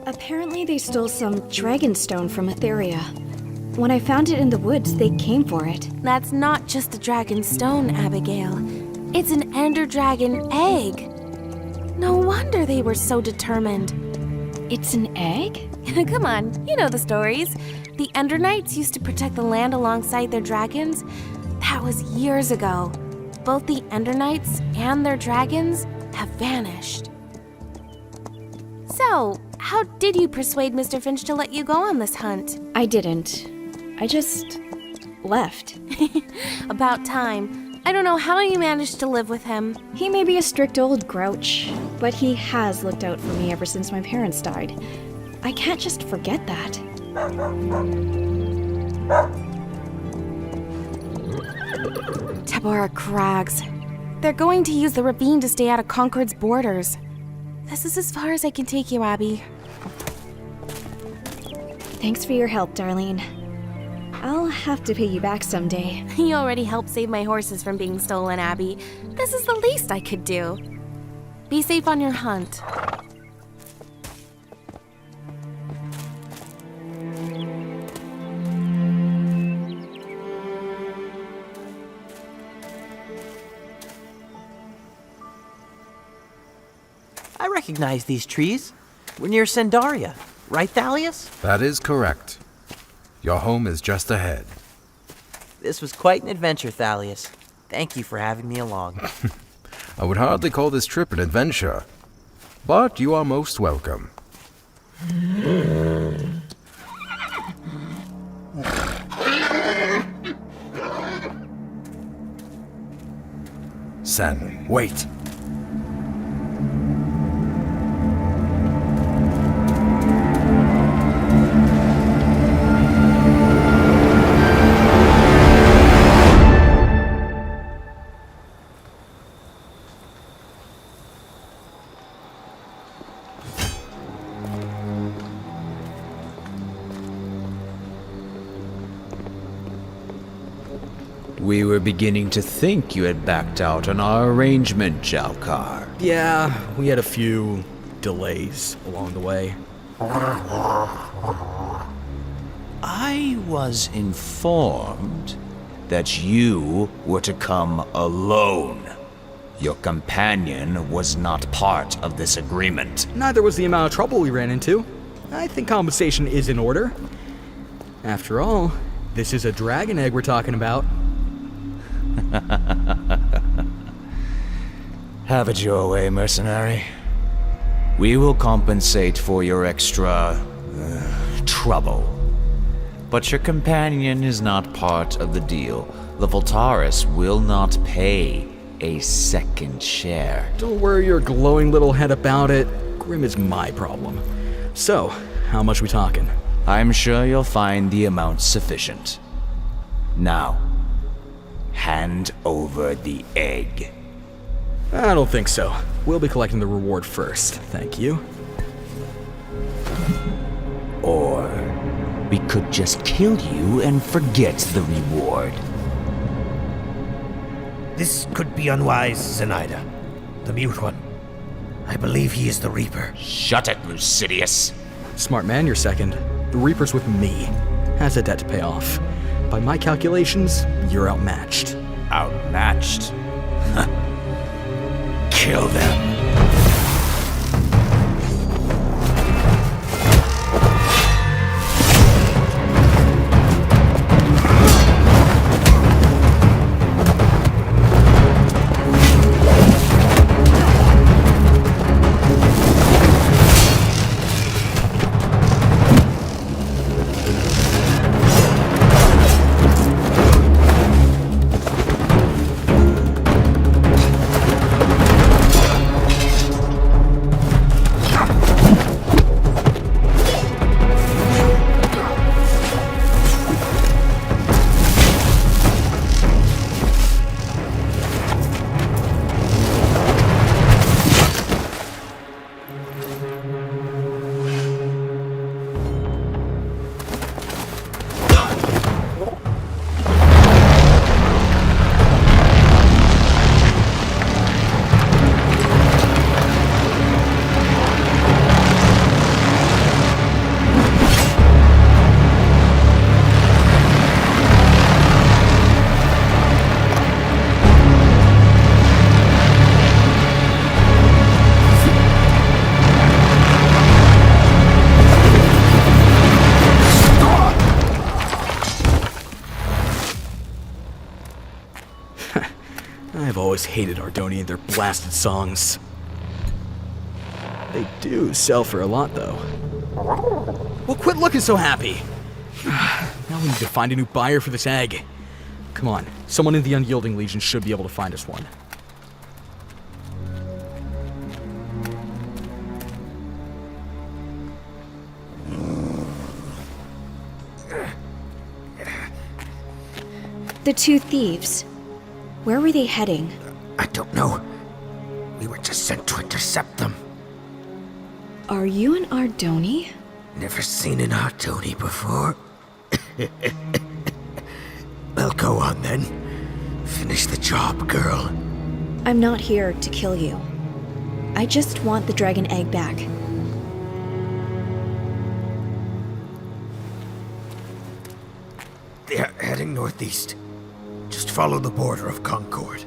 Apparently they stole some dragonstone from Etheria. When I found it in the woods, they came for it. That's not just a dragon stone, Abigail. It's an ender dragon egg. No wonder they were so determined. It's an egg? Come on, you know the stories. The Ender Knights used to protect the land alongside their dragons. That was years ago. Both the Ender Knights and their dragons have vanished. So, how did you persuade Mr. Finch to let you go on this hunt? I didn't. I just left. About time. I don't know how you managed to live with him. He may be a strict old grouch, but he has looked out for me ever since my parents died. I can't just forget that. Tabora Crags. They're going to use the ravine to stay out of Concord's borders. This is as far as I can take you, Abby. Thanks for your help, Darlene. I'll have to pay you back someday. You already helped save my horses from being stolen, Abby. This is the least I could do. Be safe on your hunt. I recognize these trees. We're near Sendaria, right, Thalius? That is correct. Your home is just ahead. This was quite an adventure, Thalius. Thank you for having me along. I would hardly call this trip an adventure, but you are most welcome. Sen, wait. We were beginning to think you had backed out on our arrangement, Jalkar. Yeah, we had a few delays along the way. I was informed that you were to come alone. Your companion was not part of this agreement. Neither was the amount of trouble we ran into. I think compensation is in order. After all, this is a dragon egg we're talking about. Have it your way, mercenary. We will compensate for your extra trouble. But your companion is not part of the deal. The Voltaris will not pay a second share. Don't worry your glowing little head about it. Grim is my problem. So, how much we talking? I'm sure you'll find the amount sufficient. Now, hand over the egg. I don't think so. We'll be collecting the reward first, thank you. Or we could just kill you and forget the reward. This could be unwise, Zenaida. The Mute One. I believe he is the Reaper. Shut it, Lucidius. Smart man, you're second. The Reaper's with me. Has a debt to pay off. By my calculations, you're outmatched. Outmatched? Kill them. I've always hated Ardoni and their blasted songs. They do sell for a lot, though. Well, quit looking so happy! Now we need to find a new buyer for this egg. Come on, someone in the Unyielding Legion should be able to find us one. The two thieves. Where were they heading? I don't know. We were just sent to intercept them. Are you an Ardoni? Never seen an Ardoni before. Well, go on then. Finish the job, girl. I'm not here to kill you. I just want the dragon egg back. They're heading northeast. Just follow the border of Concord.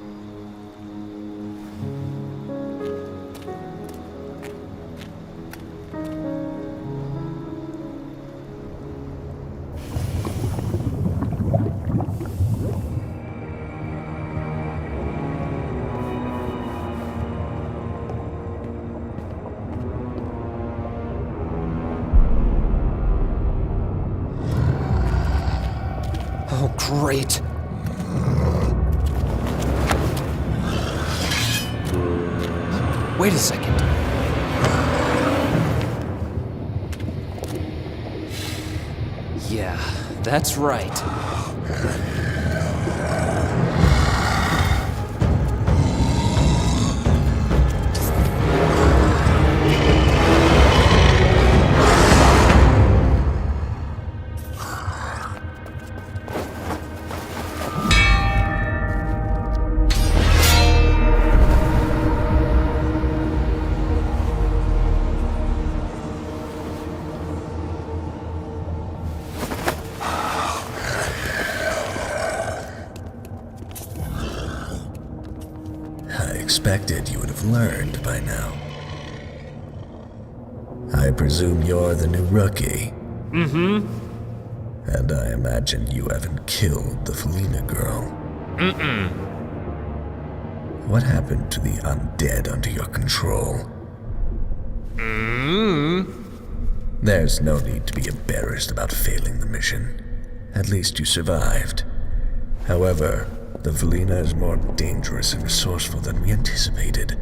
Oh, great. Wait a second. Yeah, that's right. Expected you would have learned by now. I presume you're the new rookie. Mm-hmm. And I imagine you haven't killed the Felina girl. Mm-mm. What happened to the undead under your control? There's no need to be embarrassed about failing the mission. At least you survived. However, the Felina is more dangerous and resourceful than we anticipated.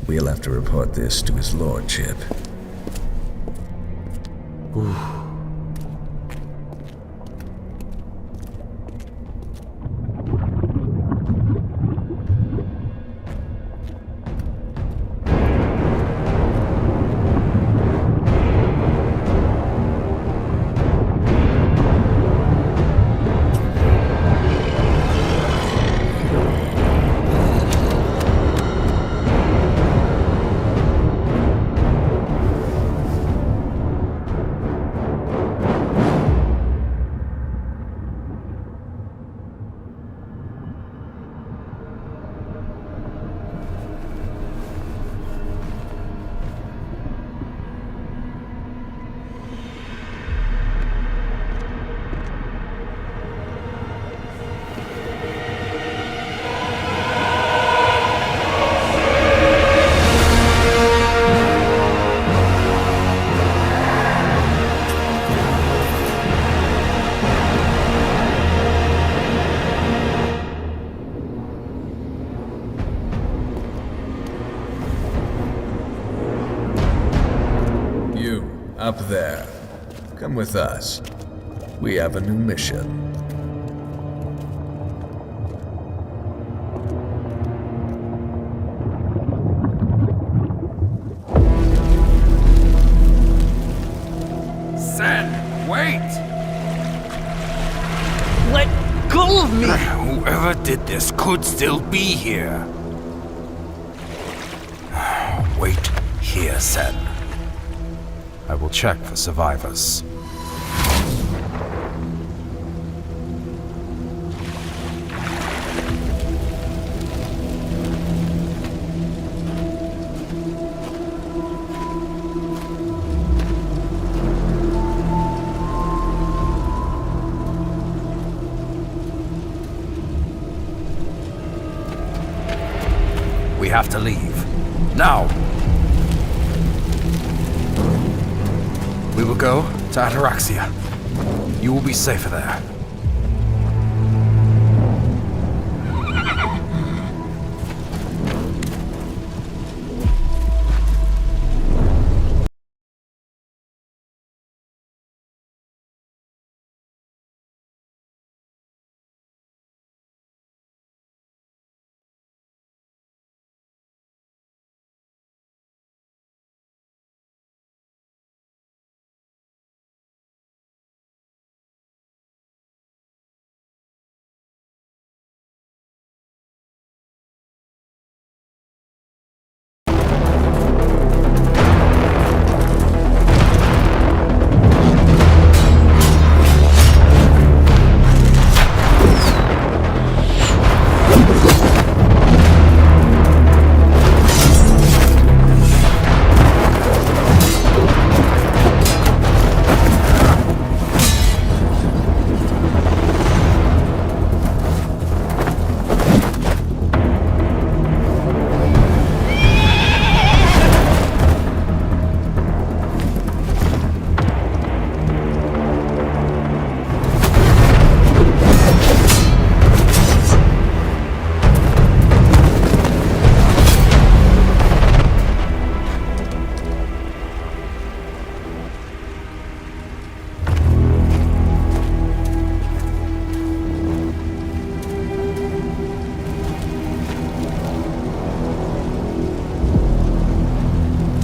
We'll have to report this to his lordship. Ooh, Up there. Come with us. We have a new mission. Sen, wait! Let go of me! Whoever did this could still be here. Wait here, Sen. I will check for survivors. We have to leave. Now! We will go to Ataraxia. You will be safer there.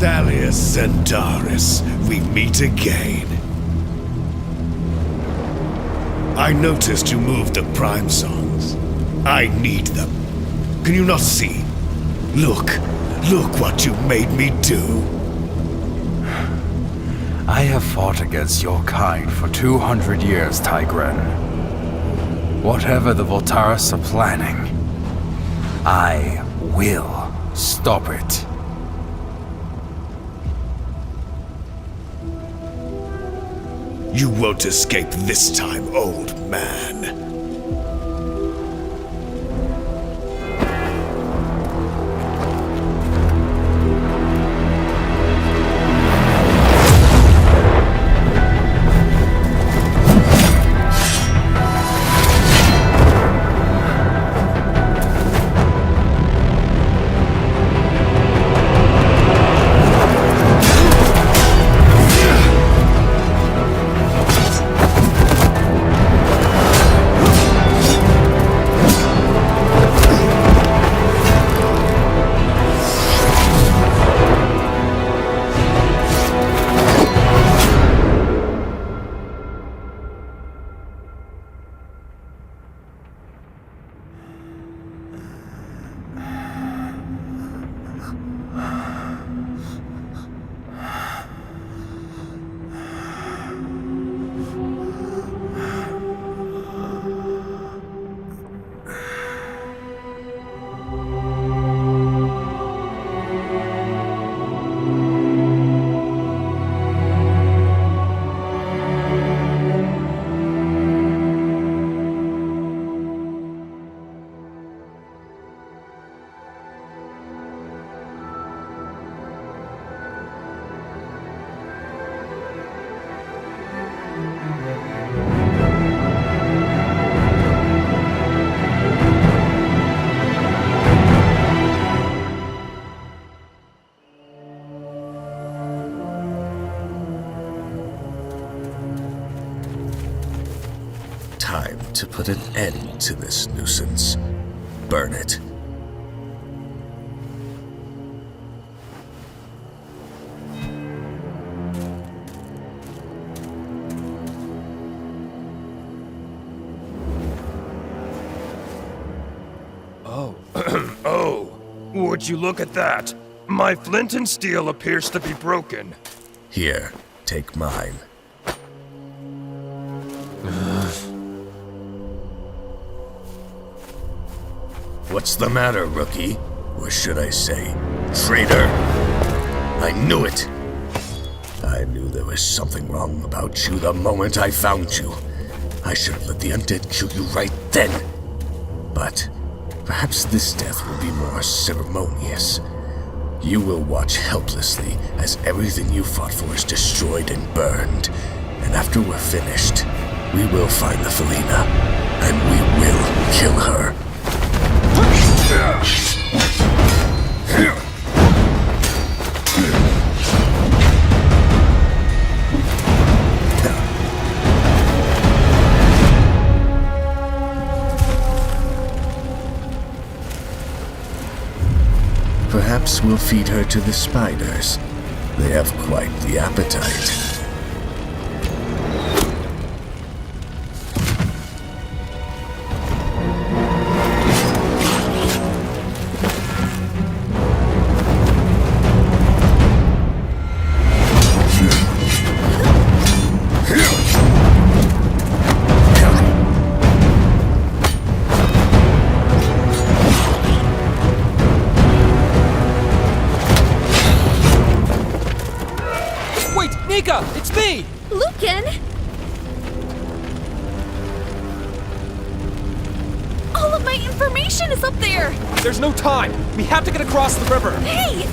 Thalius Centaurus, we meet again. I noticed you moved the prime songs. I need them. Can you not see? Look what you made me do. I have fought against your kind for 200 years, Tigran. Whatever the Voltaris are planning, I will stop it. You won't escape this time, old man. time to put an end to this nuisance. Burn it. Oh, would you look at that? My flint and steel appears to be broken. Here, take mine. What's the matter, rookie? Or should I say, traitor? I knew it! I knew there was something wrong about you the moment I found you. I should have let the undead kill you right then. But perhaps this death will be more ceremonious. You will watch helplessly as everything you fought for is destroyed and burned. And after we're finished, we will find the Felina, and we will kill her. Perhaps we'll feed her to the spiders. They have quite the appetite. Nika, it's me! Lucan! All of my information is up there! There's no time! We have to get across the river! Hey!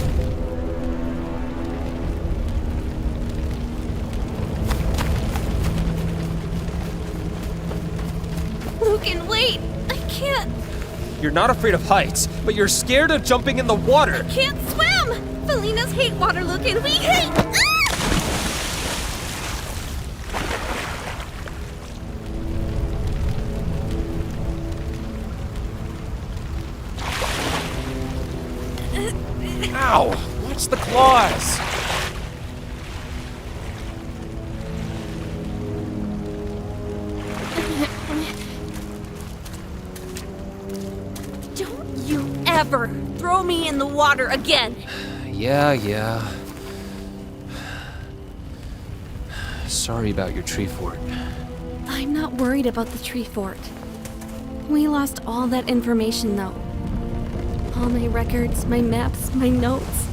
Lucan, wait! I can't! You're not afraid of heights, but you're scared of jumping in the water! I can't swim! Felinas hate water, Lucan! We hate... Ow! Watch the claws! Don't you ever throw me in the water again! Yeah. Sorry about your tree fort. I'm not worried about the tree fort. We lost all that information, though. All my records, my maps, my notes.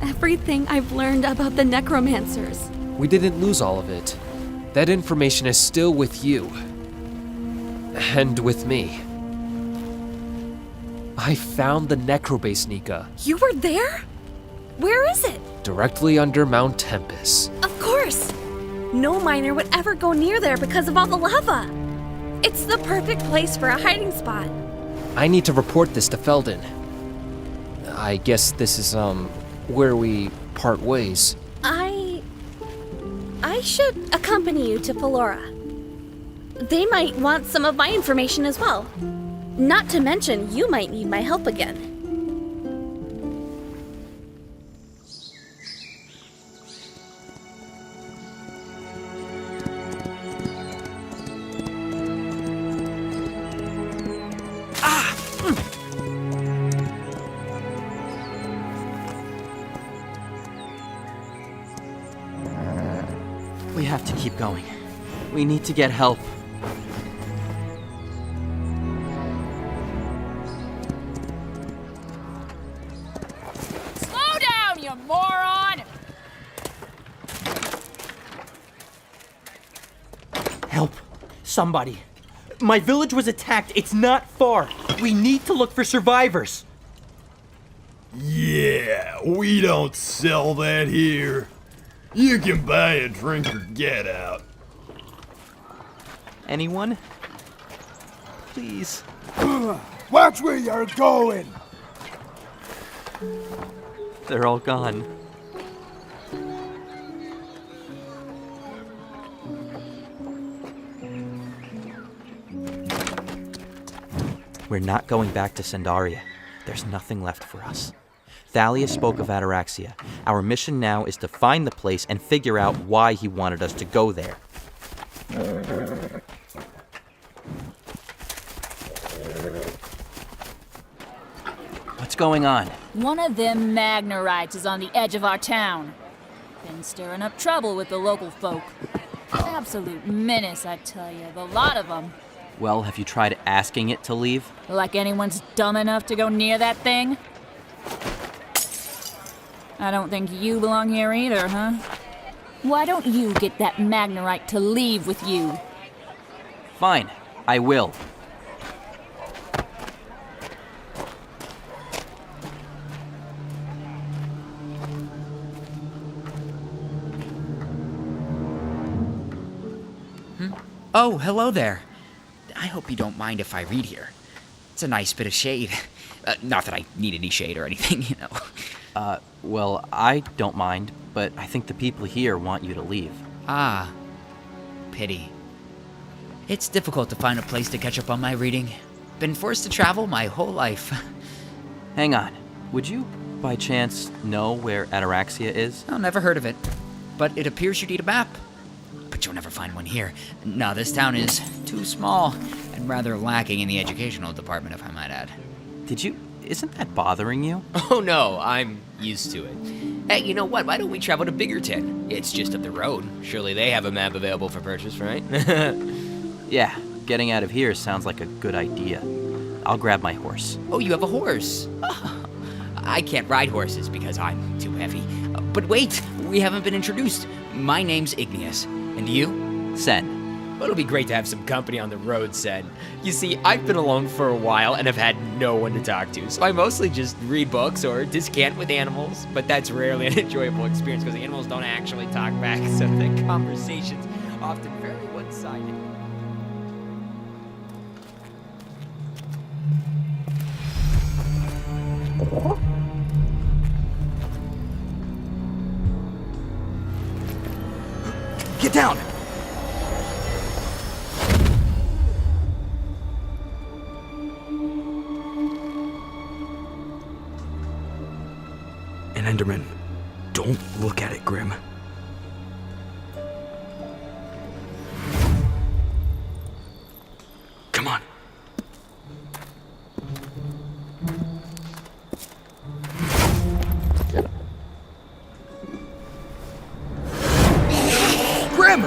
Everything I've learned about the necromancers. We didn't lose all of it. That information is still with you. And with me. I found the necrobase, Nika. You were there? Where is it? Directly under Mount Tempest. Of course! No miner would ever go near there because of all the lava. It's the perfect place for a hiding spot. I need to report this to Felden. I guess this is, where we part ways. I should accompany you to Pelora. They might want some of my information as well. Not to mention, you might need my help again. We have to keep going. We need to get help. Slow down, you moron! Help. Somebody. My village was attacked. It's not far. We need to look for survivors. Yeah, we don't sell that here. You can buy a drink or get out. Anyone? Please. Watch where you're going! They're all gone. We're not going back to Sandaria. There's nothing left for us. Thalius spoke of Ataraxia. Our mission now is to find the place and figure out why he wanted us to go there. What's going on? One of them Magnarites is on the edge of our town. Been stirring up trouble with the local folk. Absolute menace, I tell you. The lot of them. Well, have you tried asking it to leave? Like anyone's dumb enough to go near that thing? I don't think you belong here either, huh? Why don't you get that Magnarite to leave with you? Fine, I will. Oh, hello there. I hope you don't mind if I read here. It's a nice bit of shade. Not that I need any shade or anything, you know. Well, I don't mind, but I think the people here want you to leave. Ah, pity. It's difficult to find a place to catch up on my reading. Been forced to travel my whole life. Hang on. Would you, by chance, know where Ataraxia is? Oh, never heard of it. But it appears you need a map. But you'll never find one here. No, this town is too small and rather lacking in the educational department, if I might add. Isn't that bothering you? Oh no, I'm used to it. Hey, you know what? Why don't we travel to Biggerton? It's just up the road. Surely they have a map available for purchase, right? Yeah, getting out of here sounds like a good idea. I'll grab my horse. Oh, you have a horse? I can't ride horses because I'm too heavy. But wait, we haven't been introduced. My name's Igneous. And you? Sen. Well, it'll be great to have some company on the road, Sen. You see, I've been alone for a while and have had no one to talk to, so I mostly just read books or descant with animals, but that's rarely an enjoyable experience because the animals don't actually talk back, so the conversation's often very one-sided. Get down! An Enderman. Don't look at it, Grim. Come on. Grim!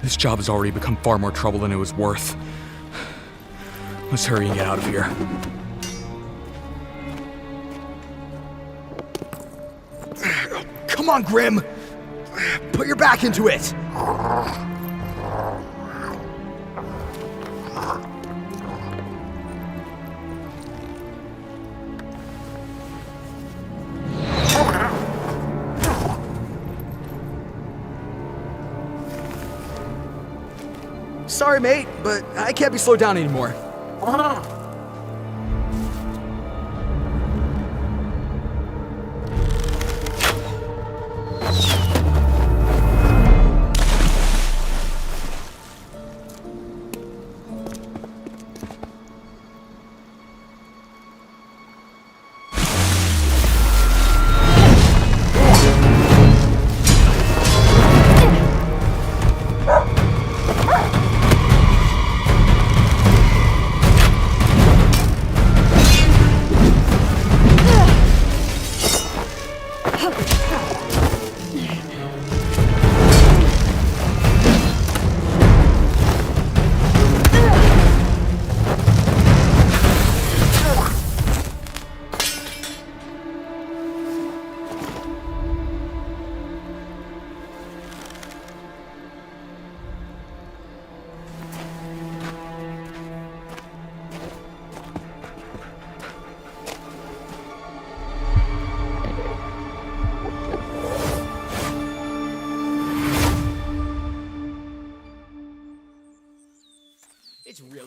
This job has already become far more trouble than it was worth. Let's hurry and get out of here. Come on, Grim! Put your back into it! Sorry, mate, but I can't be slowed down anymore.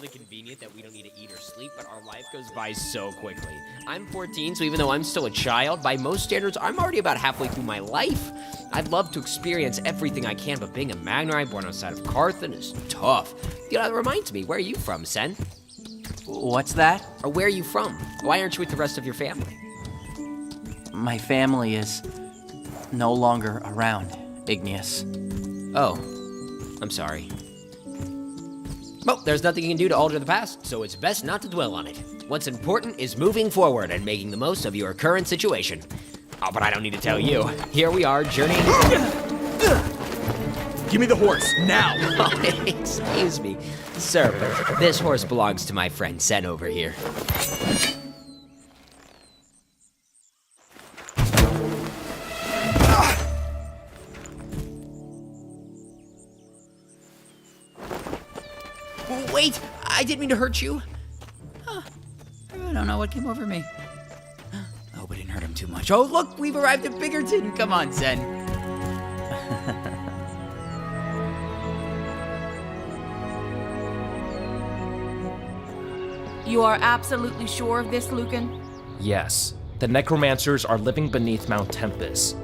convenient that we don't need to eat or sleep, but our life goes by so quickly. I'm 14, so even though I'm still a child, by most standards, I'm already about halfway through my life. I'd love to experience everything I can, but being a Magnerite born outside of Carthan is tough. You know, that reminds me, where are you from, Sen? What's that? Or where are you from? Why aren't you with the rest of your family? My family is no longer around, Igneous. Oh, I'm sorry. Well, there's nothing you can do to alter the past, so it's best not to dwell on it. What's important is moving forward and making the most of your current situation. Oh, but I don't need to tell you. Here we are, journeying... Give me the horse, now! Oh, excuse me. Sir, but this horse belongs to my friend Sen over here. Wait! I didn't mean to hurt you. I don't know what came over me. I hope I didn't hurt him too much. Oh, look! We've arrived at Biggerton! Come on, Sen. You are absolutely sure of this, Lucan? Yes. The necromancers are living beneath Mount Tempest.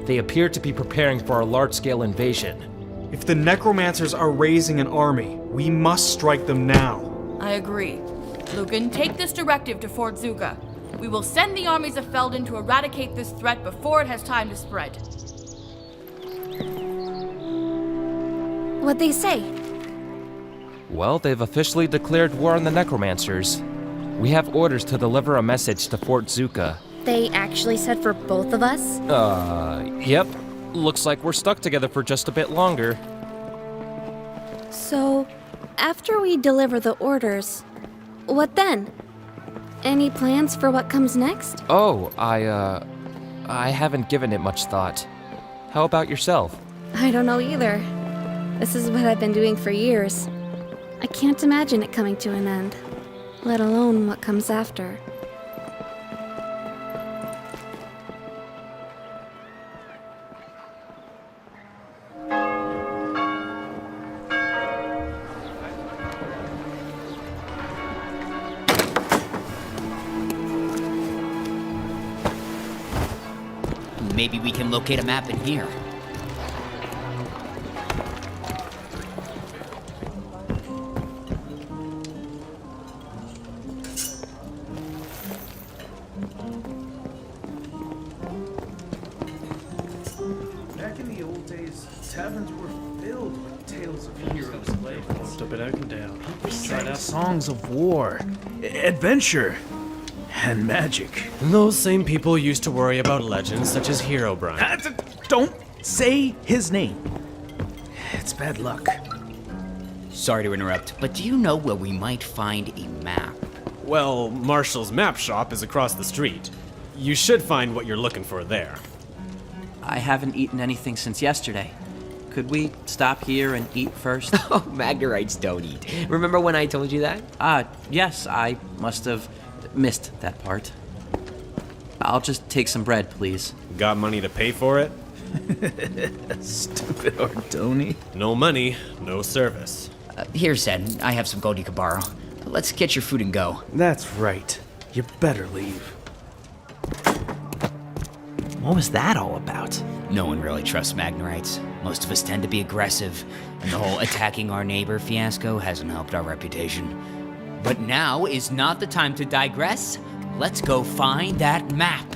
They appear to be preparing for a large-scale invasion. If the necromancers are raising an army, we must strike them now. I agree. Lucan, take this directive to Fort Zuka. We will send the armies of Felden to eradicate this threat before it has time to spread. What'd they say? Well, they've officially declared war on the necromancers. We have orders to deliver a message to Fort Zuka. They actually said for both of us? Yep. Looks like we're stuck together for just a bit longer. So, after we deliver the orders, what then? Any plans for what comes next? Oh, I haven't given it much thought. How about yourself? I don't know either. This is what I've been doing for years. I can't imagine it coming to an end, let alone what comes after. Maybe we can locate a map in here. Back in the old days, taverns were filled with tales of heroes and legends. Up and out and down. People sang songs of war, adventure, and magic. Those same people used to worry about legends such as Herobrine. Don't say his name. It's bad luck. Sorry to interrupt, but do you know where we might find a map? Well, Marshall's map shop is across the street. You should find what you're looking for there. I haven't eaten anything since yesterday. Could we stop here and eat first? Oh, Magnerites don't eat. Remember when I told you that? Yes, I must have missed that part. I'll just take some bread, please. Got money to pay for it? Stupid Ardoni. No money, no service. Here, Sen. I have some gold you can borrow. Let's get your food and go. That's right. You better leave. What was that all about? No one really trusts Magnerites. Most of us tend to be aggressive, and the whole attacking our neighbor fiasco hasn't helped our reputation. But now is not the time to digress. Let's go find that map.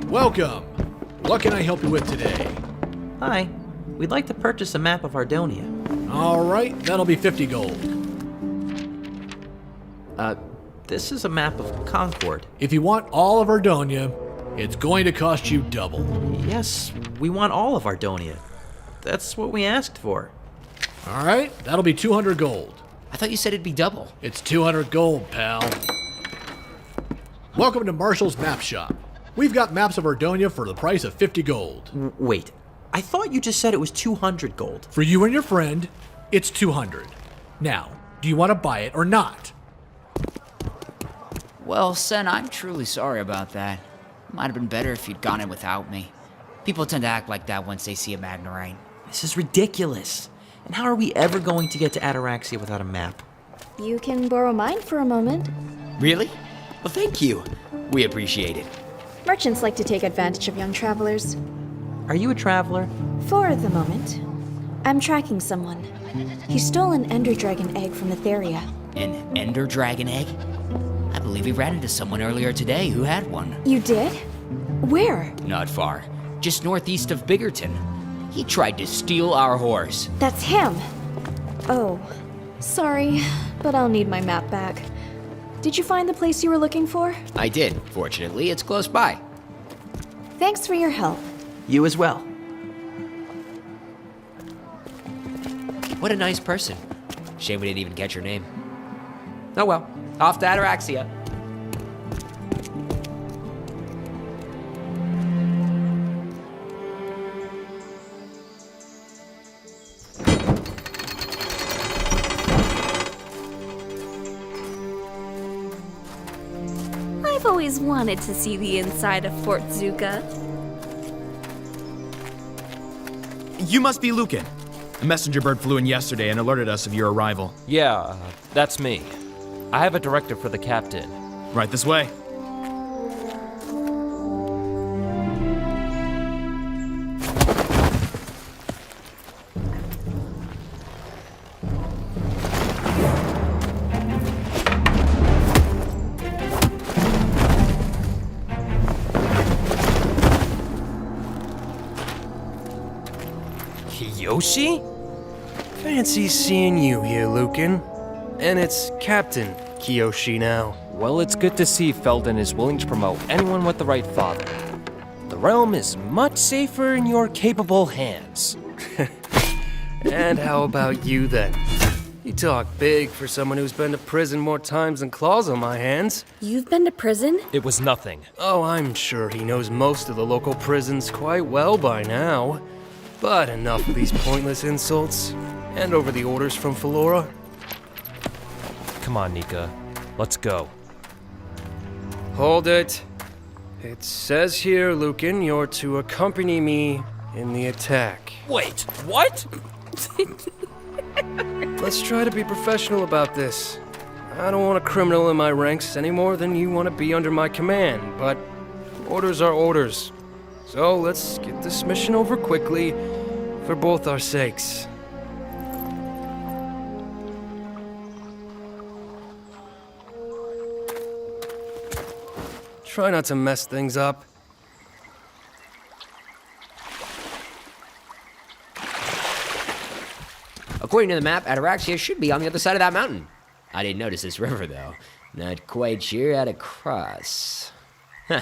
Welcome. What can I help you with today? Hi. We'd like to purchase a map of Ardonia. All right, that'll be 50 gold. This is a map of Concord. If you want all of Ardonia, it's going to cost you double. Yes, we want all of Ardonia. That's what we asked for. All right, that'll be 200 gold. I thought you said it'd be double. It's 200 gold, pal. Welcome to Marshall's Map Shop. We've got maps of Ardonia for the price of 50 gold. Wait, I thought you just said it was 200 gold. For you and your friend, it's 200. Now, do you want to buy it or not? Well, Sen, I'm truly sorry about that. Might have been better if you'd gone in without me. People tend to act like that once they see a Magnerite. This is ridiculous. And how are we ever going to get to Ataraxia without a map? You can borrow mine for a moment. Really? Well, thank you. We appreciate it. Merchants like to take advantage of young travelers. Are you a traveler? For the moment. I'm tracking someone. He stole an Ender Dragon egg from Etheria. An Ender Dragon egg? I believe we ran into someone earlier today who had one. You did? Where? Not far. Just northeast of Biggerton. He tried to steal our horse. That's him. Oh, sorry, but I'll need my map back. Did you find the place you were looking for? I did. Fortunately, it's close by. Thanks for your help. You as well. What a nice person. Shame we didn't even catch your name. Oh well, off to Ataraxia. I've always wanted to see the inside of Fort Zuka. You must be Lucan. A messenger bird flew in yesterday and alerted us of your arrival. Yeah, that's me. I have a directive for the captain. Right this way. Kiyoshi? Fancy seeing you here, Lucan. And it's Captain Kiyoshi now. Well, it's good to see Felden is willing to promote anyone with the right father. The realm is much safer in your capable hands. And how about you then? You talk big for someone who's been to prison more times than claws on my hands. You've been to prison? It was nothing. Oh, I'm sure he knows most of the local prisons quite well by now. But enough of these pointless insults. Hand over the orders from Philora. Come on, Nika. Let's go. Hold it. It says here, Lucan, you're to accompany me in the attack. Wait, what? Let's try to be professional about this. I don't want a criminal in my ranks any more than you want to be under my command, but orders are orders. So let's get this mission over quickly for both our sakes. Try not to mess things up. According to the map, Ataraxia should be on the other side of that mountain. I didn't notice this river, though. Not quite sure how to cross. Huh.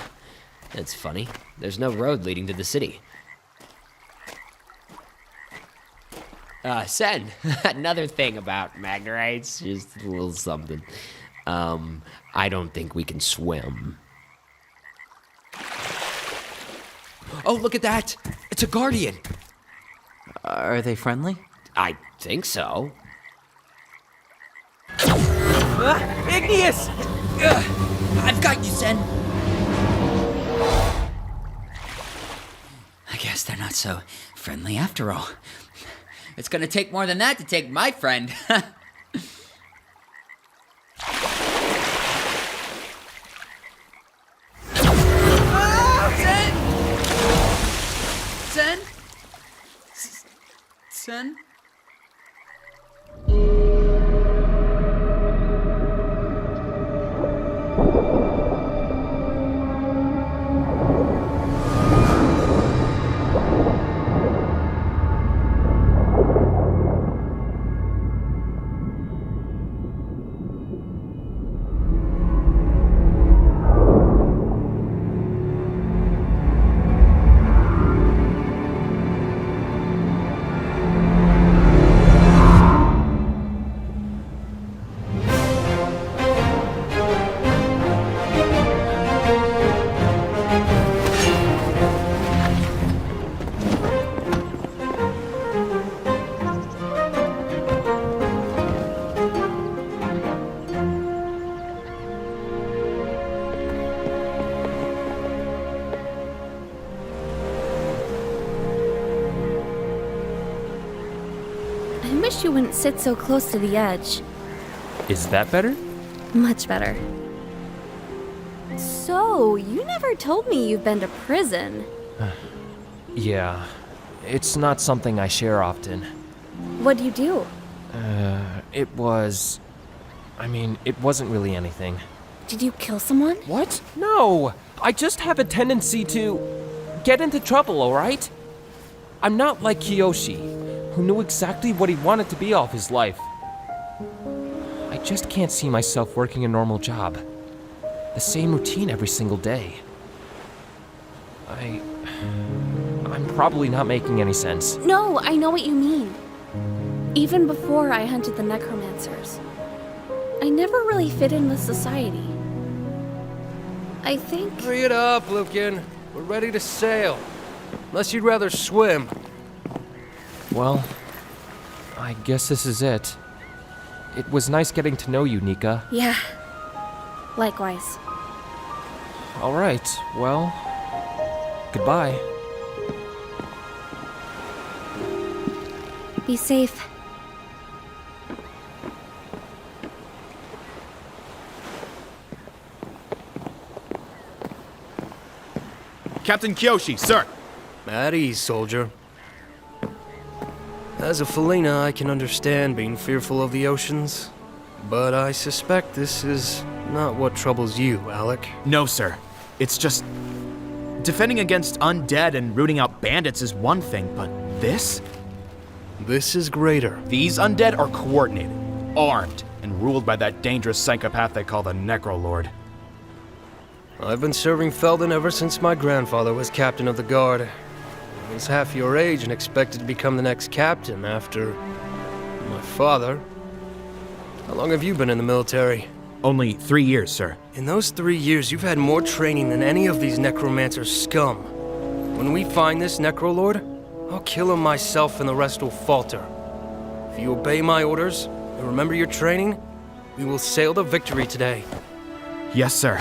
That's funny. There's no road leading to the city. Sen, another thing about Magnerites, just a little something. I don't think we can swim. Oh, look at that! It's a guardian! Are they friendly? I think so. Igneous! I've got you, Sen. I guess they're not so friendly after all. It's gonna take more than that to take my friend. Sen? Sen? wish you wouldn't sit so close to the edge. Is that better? Much better. So, you never told me you've been to prison. Yeah, it's not something I share often. What'd you do? It wasn't really anything. Did you kill someone? What? No! I just have a tendency to get into trouble, alright? I'm not like Kiyoshi, who knew exactly what he wanted to be all of his life. I just can't see myself working a normal job. The same routine every single day. I'm probably not making any sense. No, I know what you mean. Even before I hunted the necromancers, I never really fit in with society. I think... Hurry it up, Lucan. We're ready to sail. Unless you'd rather swim. Well, I guess this is it. It was nice getting to know you, Nika. Yeah. Likewise. Alright, well... Goodbye. Be safe. Captain Kyoshi, sir! At ease, soldier. As a Felina, I can understand being fearful of the oceans. But I suspect this is not what troubles you, Alec. No, sir. It's just... defending against undead and rooting out bandits is one thing, but this? This is greater. These undead are coordinated, armed, and ruled by that dangerous psychopath they call the Necrolord. I've been serving Felden ever since my grandfather was captain of the guard. I was half your age and expected to become the next captain after my father. How long have you been in the military? Only 3 years, sir. In those 3 years, you've had more training than any of these necromancer scum. When we find this Necrolord, I'll kill him myself and the rest will falter. If you obey my orders and remember your training, we will sail to victory today. Yes, sir.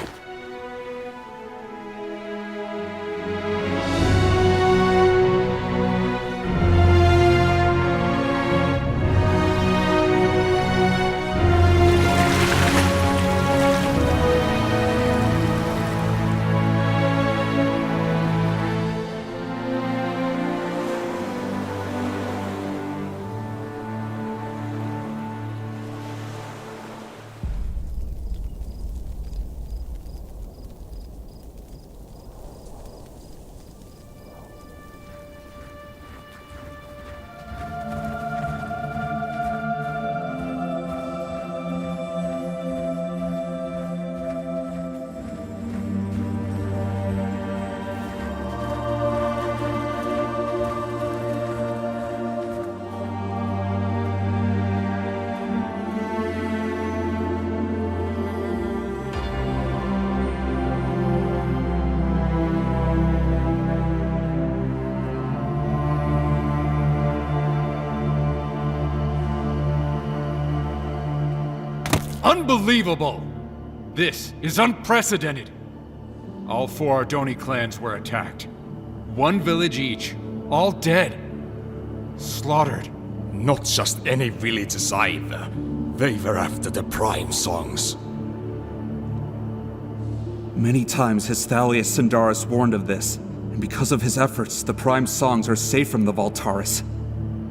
Unbelievable! This is unprecedented! All 4 Ardoni clans were attacked. 1 village each, all dead. Slaughtered. Not just any villages either. They were after the Prime songs. Many times has Thalius Sindaris warned of this, and because of his efforts, the Prime songs are safe from the Valtaris.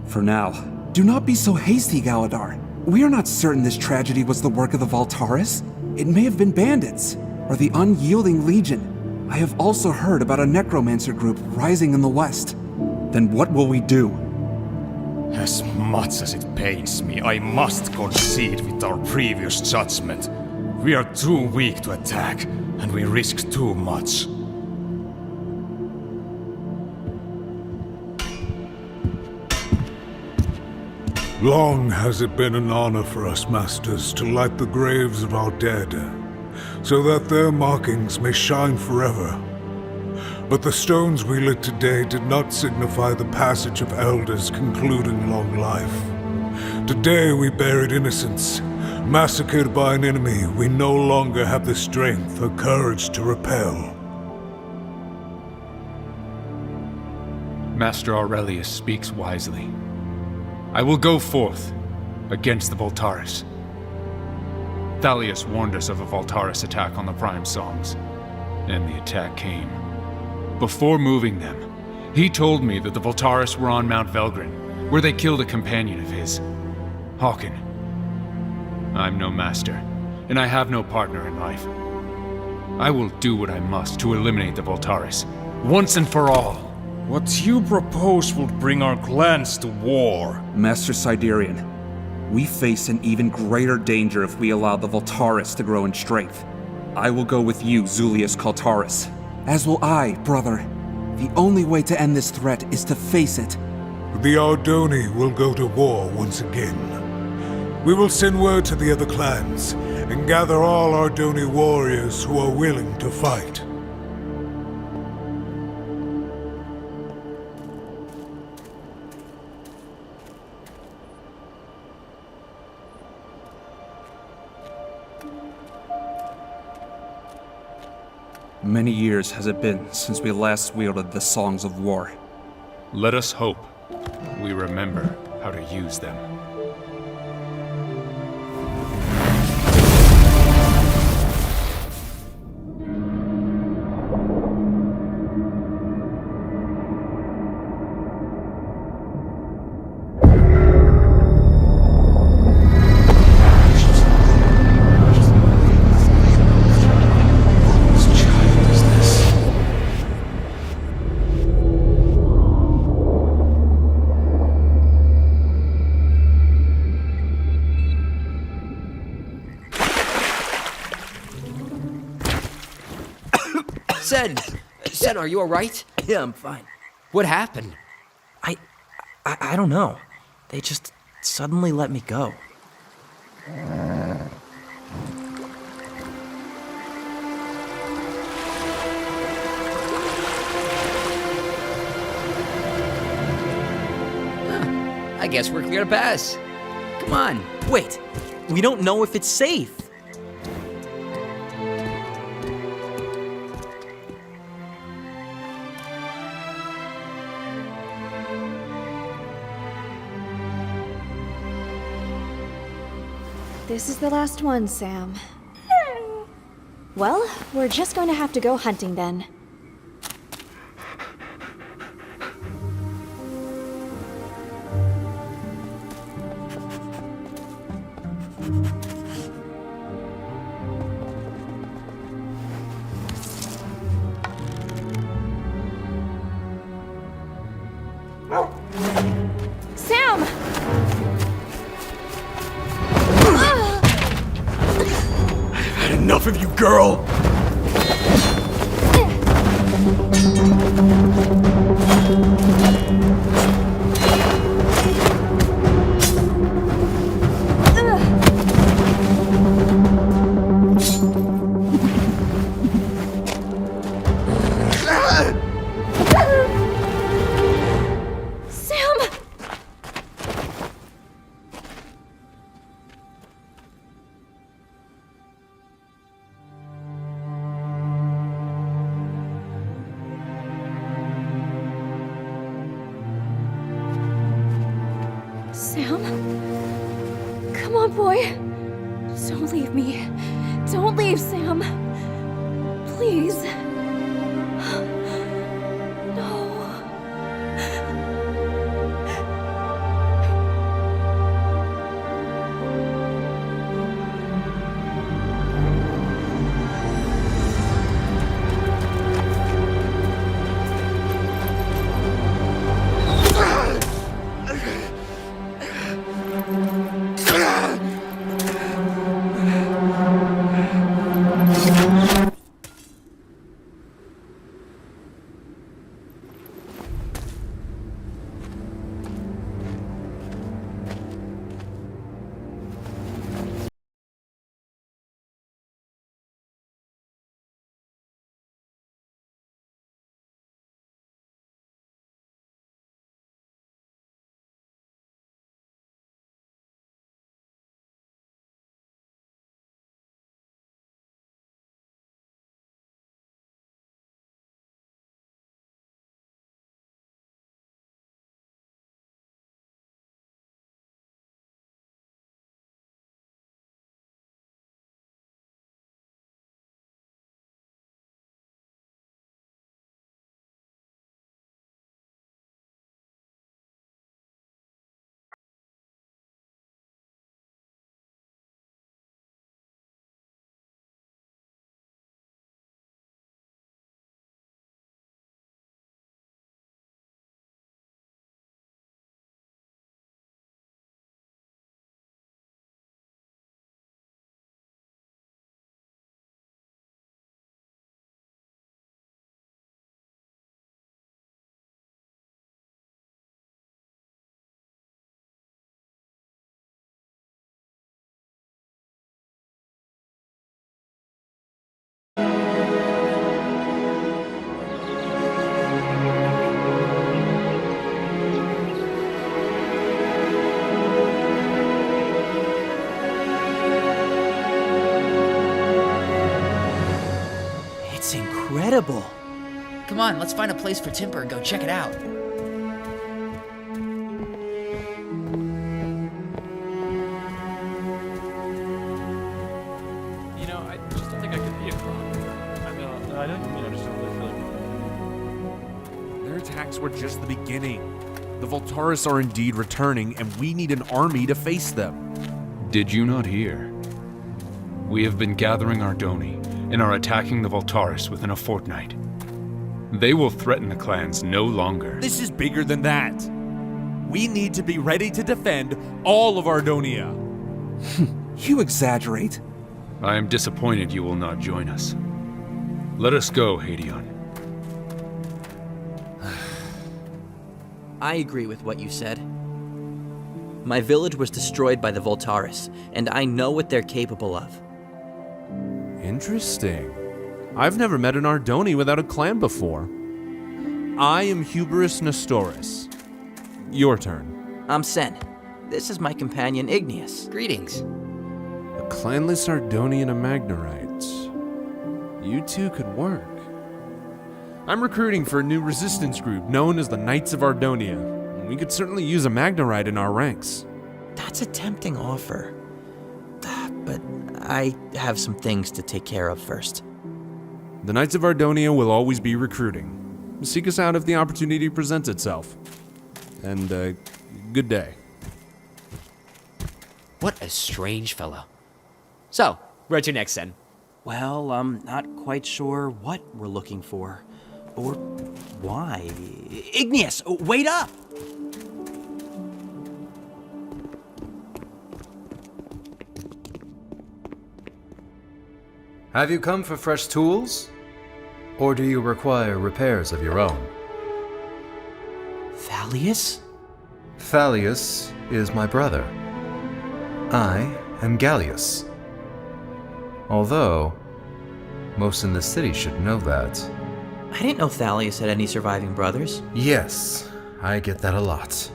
For now. Do not be so hasty, Galadar. We are not certain this tragedy was the work of the Valtaris. It may have been bandits, or the Unyielding Legion. I have also heard about a necromancer group rising in the west. Then what will we do? As much as it pains me, I must concede with our previous judgment. We are too weak to attack, and we risk too much. Long has it been an honor for us, masters, to light the graves of our dead, so that their markings may shine forever. But the stones we lit today did not signify the passage of elders concluding long life. Today we buried innocents, massacred by an enemy we no longer have the strength or courage to repel. Master Aurelius speaks wisely. I will go forth against the Voltaris. Thalius warned us of a Voltaris attack on the Prime Songs, and the attack came. Before moving them, he told me that the Voltaris were on Mount Velgrin, where they killed a companion of his, Hawken. I'm no master, and I have no partner in life. I will do what I must to eliminate the Voltaris, once and for all. What you propose will bring our clans to war. Master Siderian, we face an even greater danger if we allow the Voltaris to grow in strength. I will go with you, Zulius Kaltaris. As will I, brother. The only way to end this threat is to face it. The Ardoni will go to war once again. We will send word to the other clans and gather all Ardoni warriors who are willing to fight. Many years has it been since we last wielded the Songs of War. Let us hope we remember how to use them. Sen, are you alright? Yeah, I'm fine. What happened? I don't know. They just suddenly let me go. I guess we're clear to pass. Come on. Wait, we don't know if it's safe. This is the last one, Sam. Well, we're just going to have to go hunting then. Sam! Enough of you, girl! Sam? Come on, boy. Don't leave me. Don't leave, Sam. Please. No. incredible. Come on, let's find a place for Timber and go check it out. You know, I just don't think I could be a clone. I don't mean I just don't really feel like... Their attacks were just the beginning. The Voltaris are indeed returning, and we need an army to face them. Did you not hear? We have been gathering Ardoni and are attacking the Voltaris within a fortnight. They will threaten the clans no longer. This is bigger than that. We need to be ready to defend all of Ardonia. You exaggerate. I am disappointed you will not join us. Let us go, Hadion. I agree with what you said. My village was destroyed by the Voltaris, and I know what they're capable of. Interesting. I've never met an Ardoni without a clan before. I am Hubris Nestoris. Your turn. I'm Sen. This is my companion Igneous. Greetings. A clanless Ardoni and a Magnerite. You two could work. I'm recruiting for a new resistance group known as the Knights of Ardonia. We could certainly use a Magnerite in our ranks. That's a tempting offer. But I have some things to take care of first. The Knights of Ardonia will always be recruiting. Seek us out if the opportunity presents itself. And, good day. What a strange fellow. So, where to next, then? Well, I'm not quite sure what we're looking for. Or why. Igneous, wait up! Have you come for fresh tools? Or do you require repairs of your own? Thalius? Thalius is my brother. I am Gallius. Although, most in the city should know that. I didn't know Thalius had any surviving brothers. Yes, I get that a lot.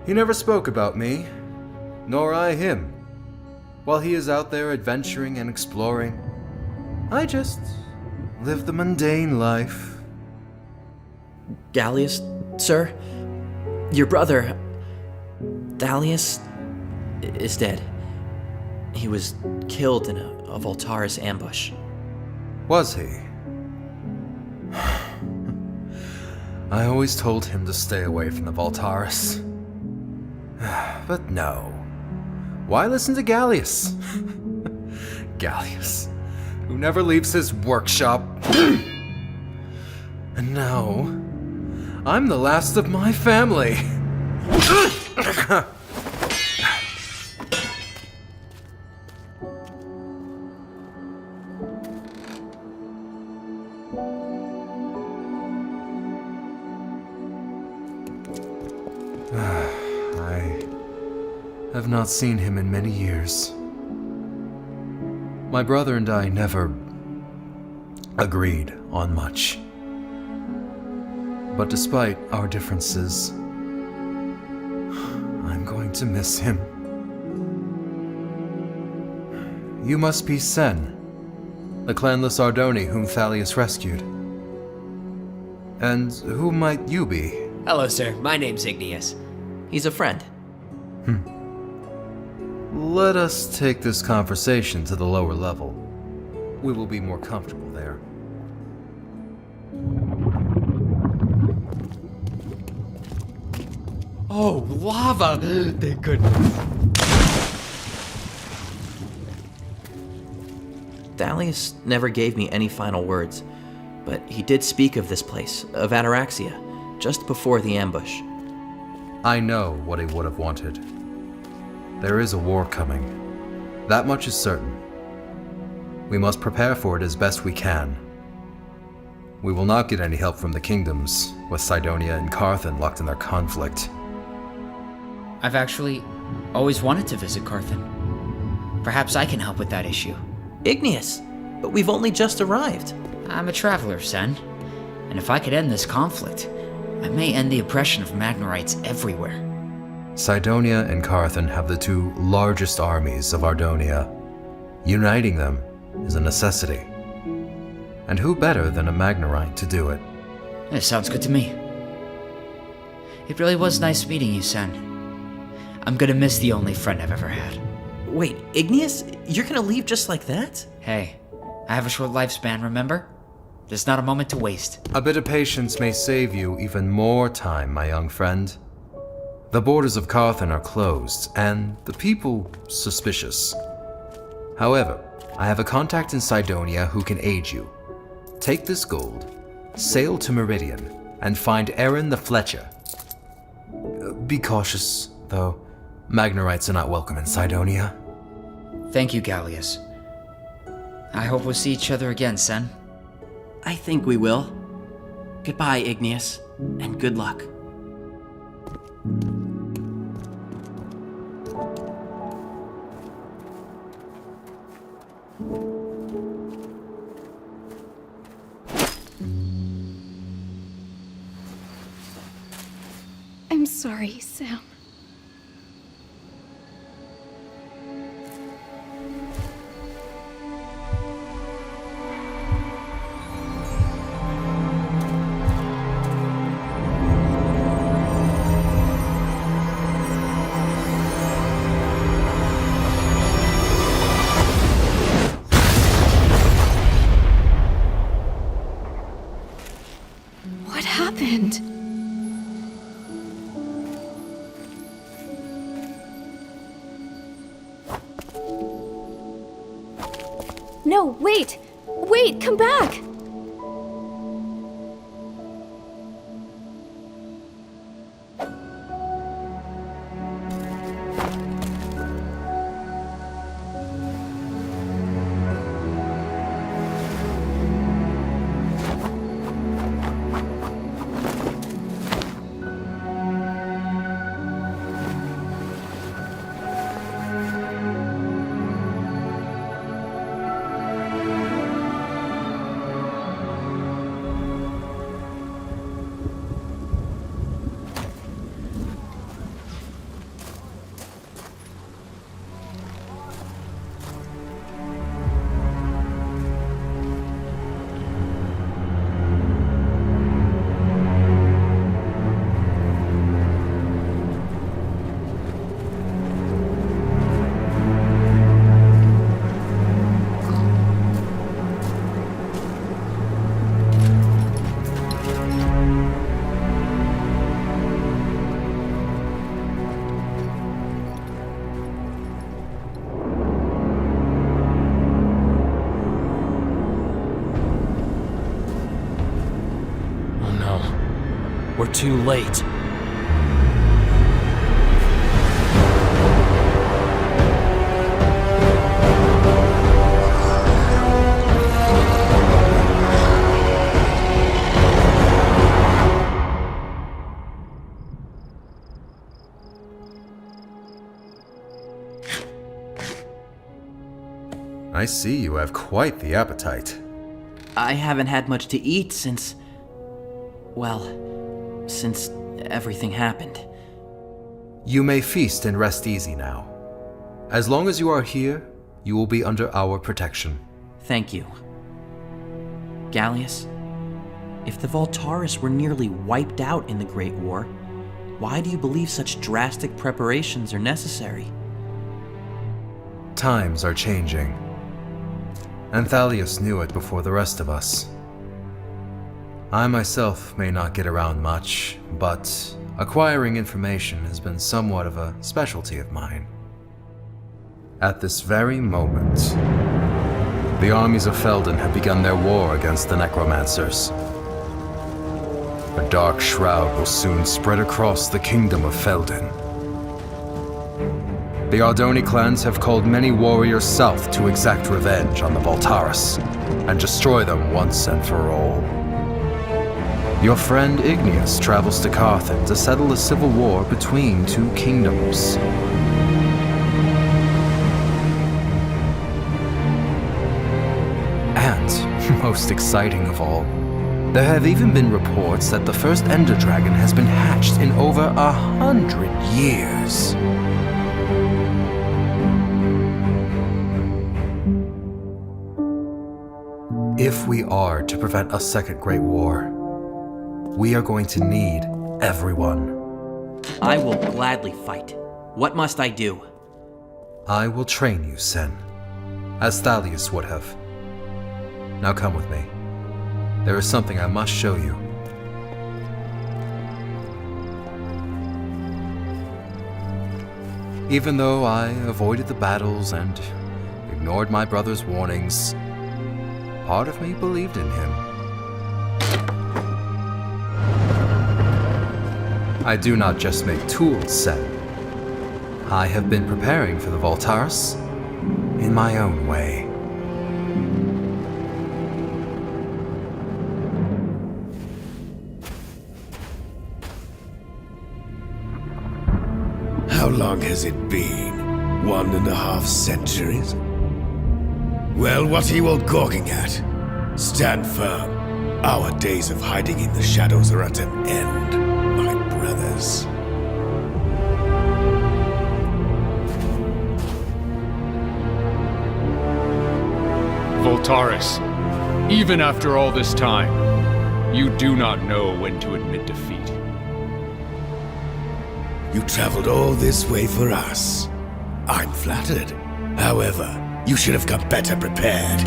He never spoke about me, nor I him. While he is out there adventuring and exploring, I just live the mundane life. Gallius, sir, your brother, Thalius, is dead. He was killed in a Voltaris ambush. Was he? I always told him to stay away from the Voltaris. But no. Why listen to Gallius? Gallius, who never leaves his workshop. And now, I'm the last of my family. I have not seen him in many years. My brother and I never agreed on much. But despite our differences, I'm going to miss him. You must be Sen, the clanless Ardoni whom Thalius rescued. And who might you be? Hello, sir. My name's Igneous. He's a friend. Let us take this conversation to the lower level. We will be more comfortable there. Oh, lava! Thank goodness. Thalius never gave me any final words, but he did speak of this place, of Ataraxia, just before the ambush. I know what he would have wanted. There is a war coming. That much is certain. We must prepare for it as best we can. We will not get any help from the kingdoms, with Cydonia and Carthan locked in their conflict. I've actually always wanted to visit Carthan. Perhaps I can help with that issue. Igneous, but we've only just arrived. I'm a traveler, Sen. And if I could end this conflict, I may end the oppression of Magnerites everywhere. Cydonia and Carthan have the two largest armies of Ardonia. Uniting them is a necessity. And who better than a Magnerite to do it? It sounds good to me. It really was nice meeting you, Sen. I'm gonna miss the only friend I've ever had. Wait, Igneous? You're gonna leave just like that? Hey, I have a short lifespan, remember? There's not a moment to waste. A bit of patience may save you even more time, my young friend. The borders of Carthan are closed, and the people suspicious. However, I have a contact in Cydonia who can aid you. Take this gold, sail to Meridian, and find Aaron the Fletcher. Be cautious, though. Magnerites are not welcome in Cydonia. Thank you, Gallius. I hope we'll see each other again, Sen. I think we will. Goodbye, Igneous, and good luck. I'm sorry, Sam. What happened? No, wait! Wait, come back! We're too late. I see you have quite the appetite. I haven't had much to eat since... well, since everything happened. You may feast and rest easy now. As long as you are here, you will be under our protection. Thank you. Gallius, if the Voltaris were nearly wiped out in the Great War, why do you believe such drastic preparations are necessary? Times are changing. And Thalius knew it before the rest of us. I myself may not get around much, but acquiring information has been somewhat of a specialty of mine. At this very moment, the armies of Felden have begun their war against the Necromancers. A dark shroud will soon spread across the kingdom of Felden. The Ardoni clans have called many warriors south to exact revenge on the Voltaris and destroy them once and for all. Your friend Igneous travels to Carthan to settle a civil war between two kingdoms. And, most exciting of all, there have even been reports that the first Ender Dragon has been hatched in over 100 years. If we are to prevent a second Great War, we are going to need everyone. I will gladly fight. What must I do? I will train you, Sen, as Thalius would have. Now come with me. There is something I must show you. Even though I avoided the battles and ignored my brother's warnings, part of me believed in him. I do not just make tools, Sen. I have been preparing for the Voltaris in my own way. How long has it been? 1.5 centuries? Well, what are you all gawking at? Stand firm. Our days of hiding in the shadows are at an end, my brothers. Voltaris, even after all this time, you do not know when to admit defeat. You traveled all this way for us. I'm flattered. However, you should have come better prepared.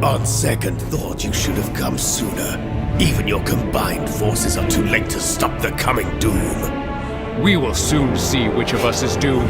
On second thought, you should have come sooner. Even your combined forces are too late to stop the coming doom. We will soon see which of us is doomed.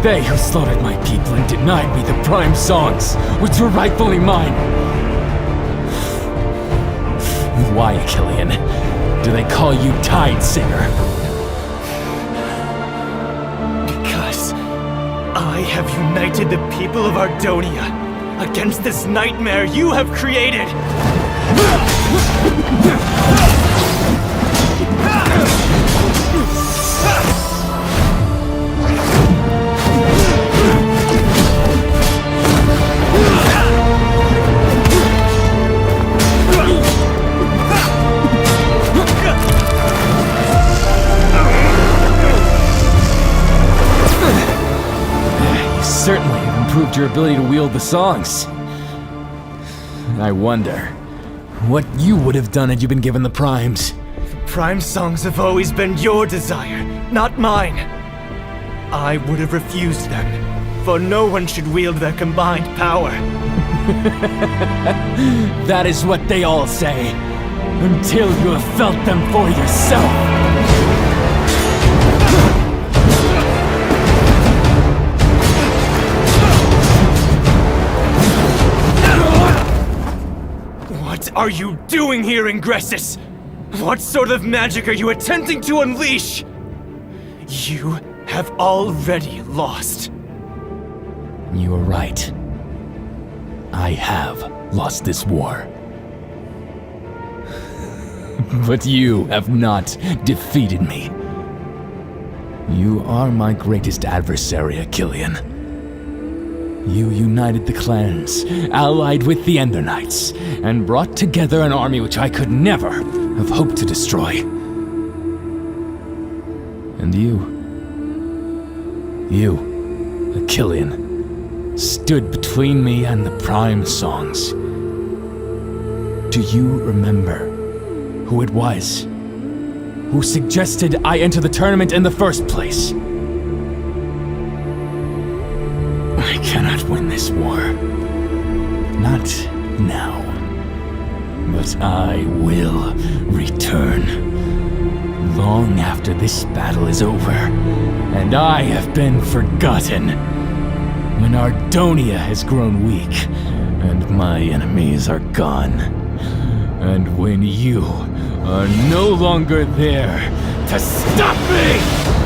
They who slaughtered my people and denied me the prime songs, which were rightfully mine. Why, Achillean, do they call you Tide Singer? Because I have united the people of Ardonia against this nightmare you have created! Certainly have improved your ability to wield the songs. I wonder, what you would have done had you been given the primes. Prime songs have always been your desire, not mine. I would have refused them, for no one should wield their combined power. That is what they all say, until you have felt them for yourself. What are you doing here, Ingressus? What sort of magic are you attempting to unleash? You have already lost. You are right. I have lost this war. But you have not defeated me. You are my greatest adversary, Achillean. You united the clans, allied with the Ender Knights, and brought together an army which I could never have hoped to destroy. And you, Achillean, stood between me and the Prime songs. Do you remember who it was who suggested I enter the tournament in the first place? I cannot win this war. Not now. But I will return. Long after this battle is over, and I have been forgotten. When Ardonia has grown weak, and my enemies are gone. And when you are no longer there to stop me!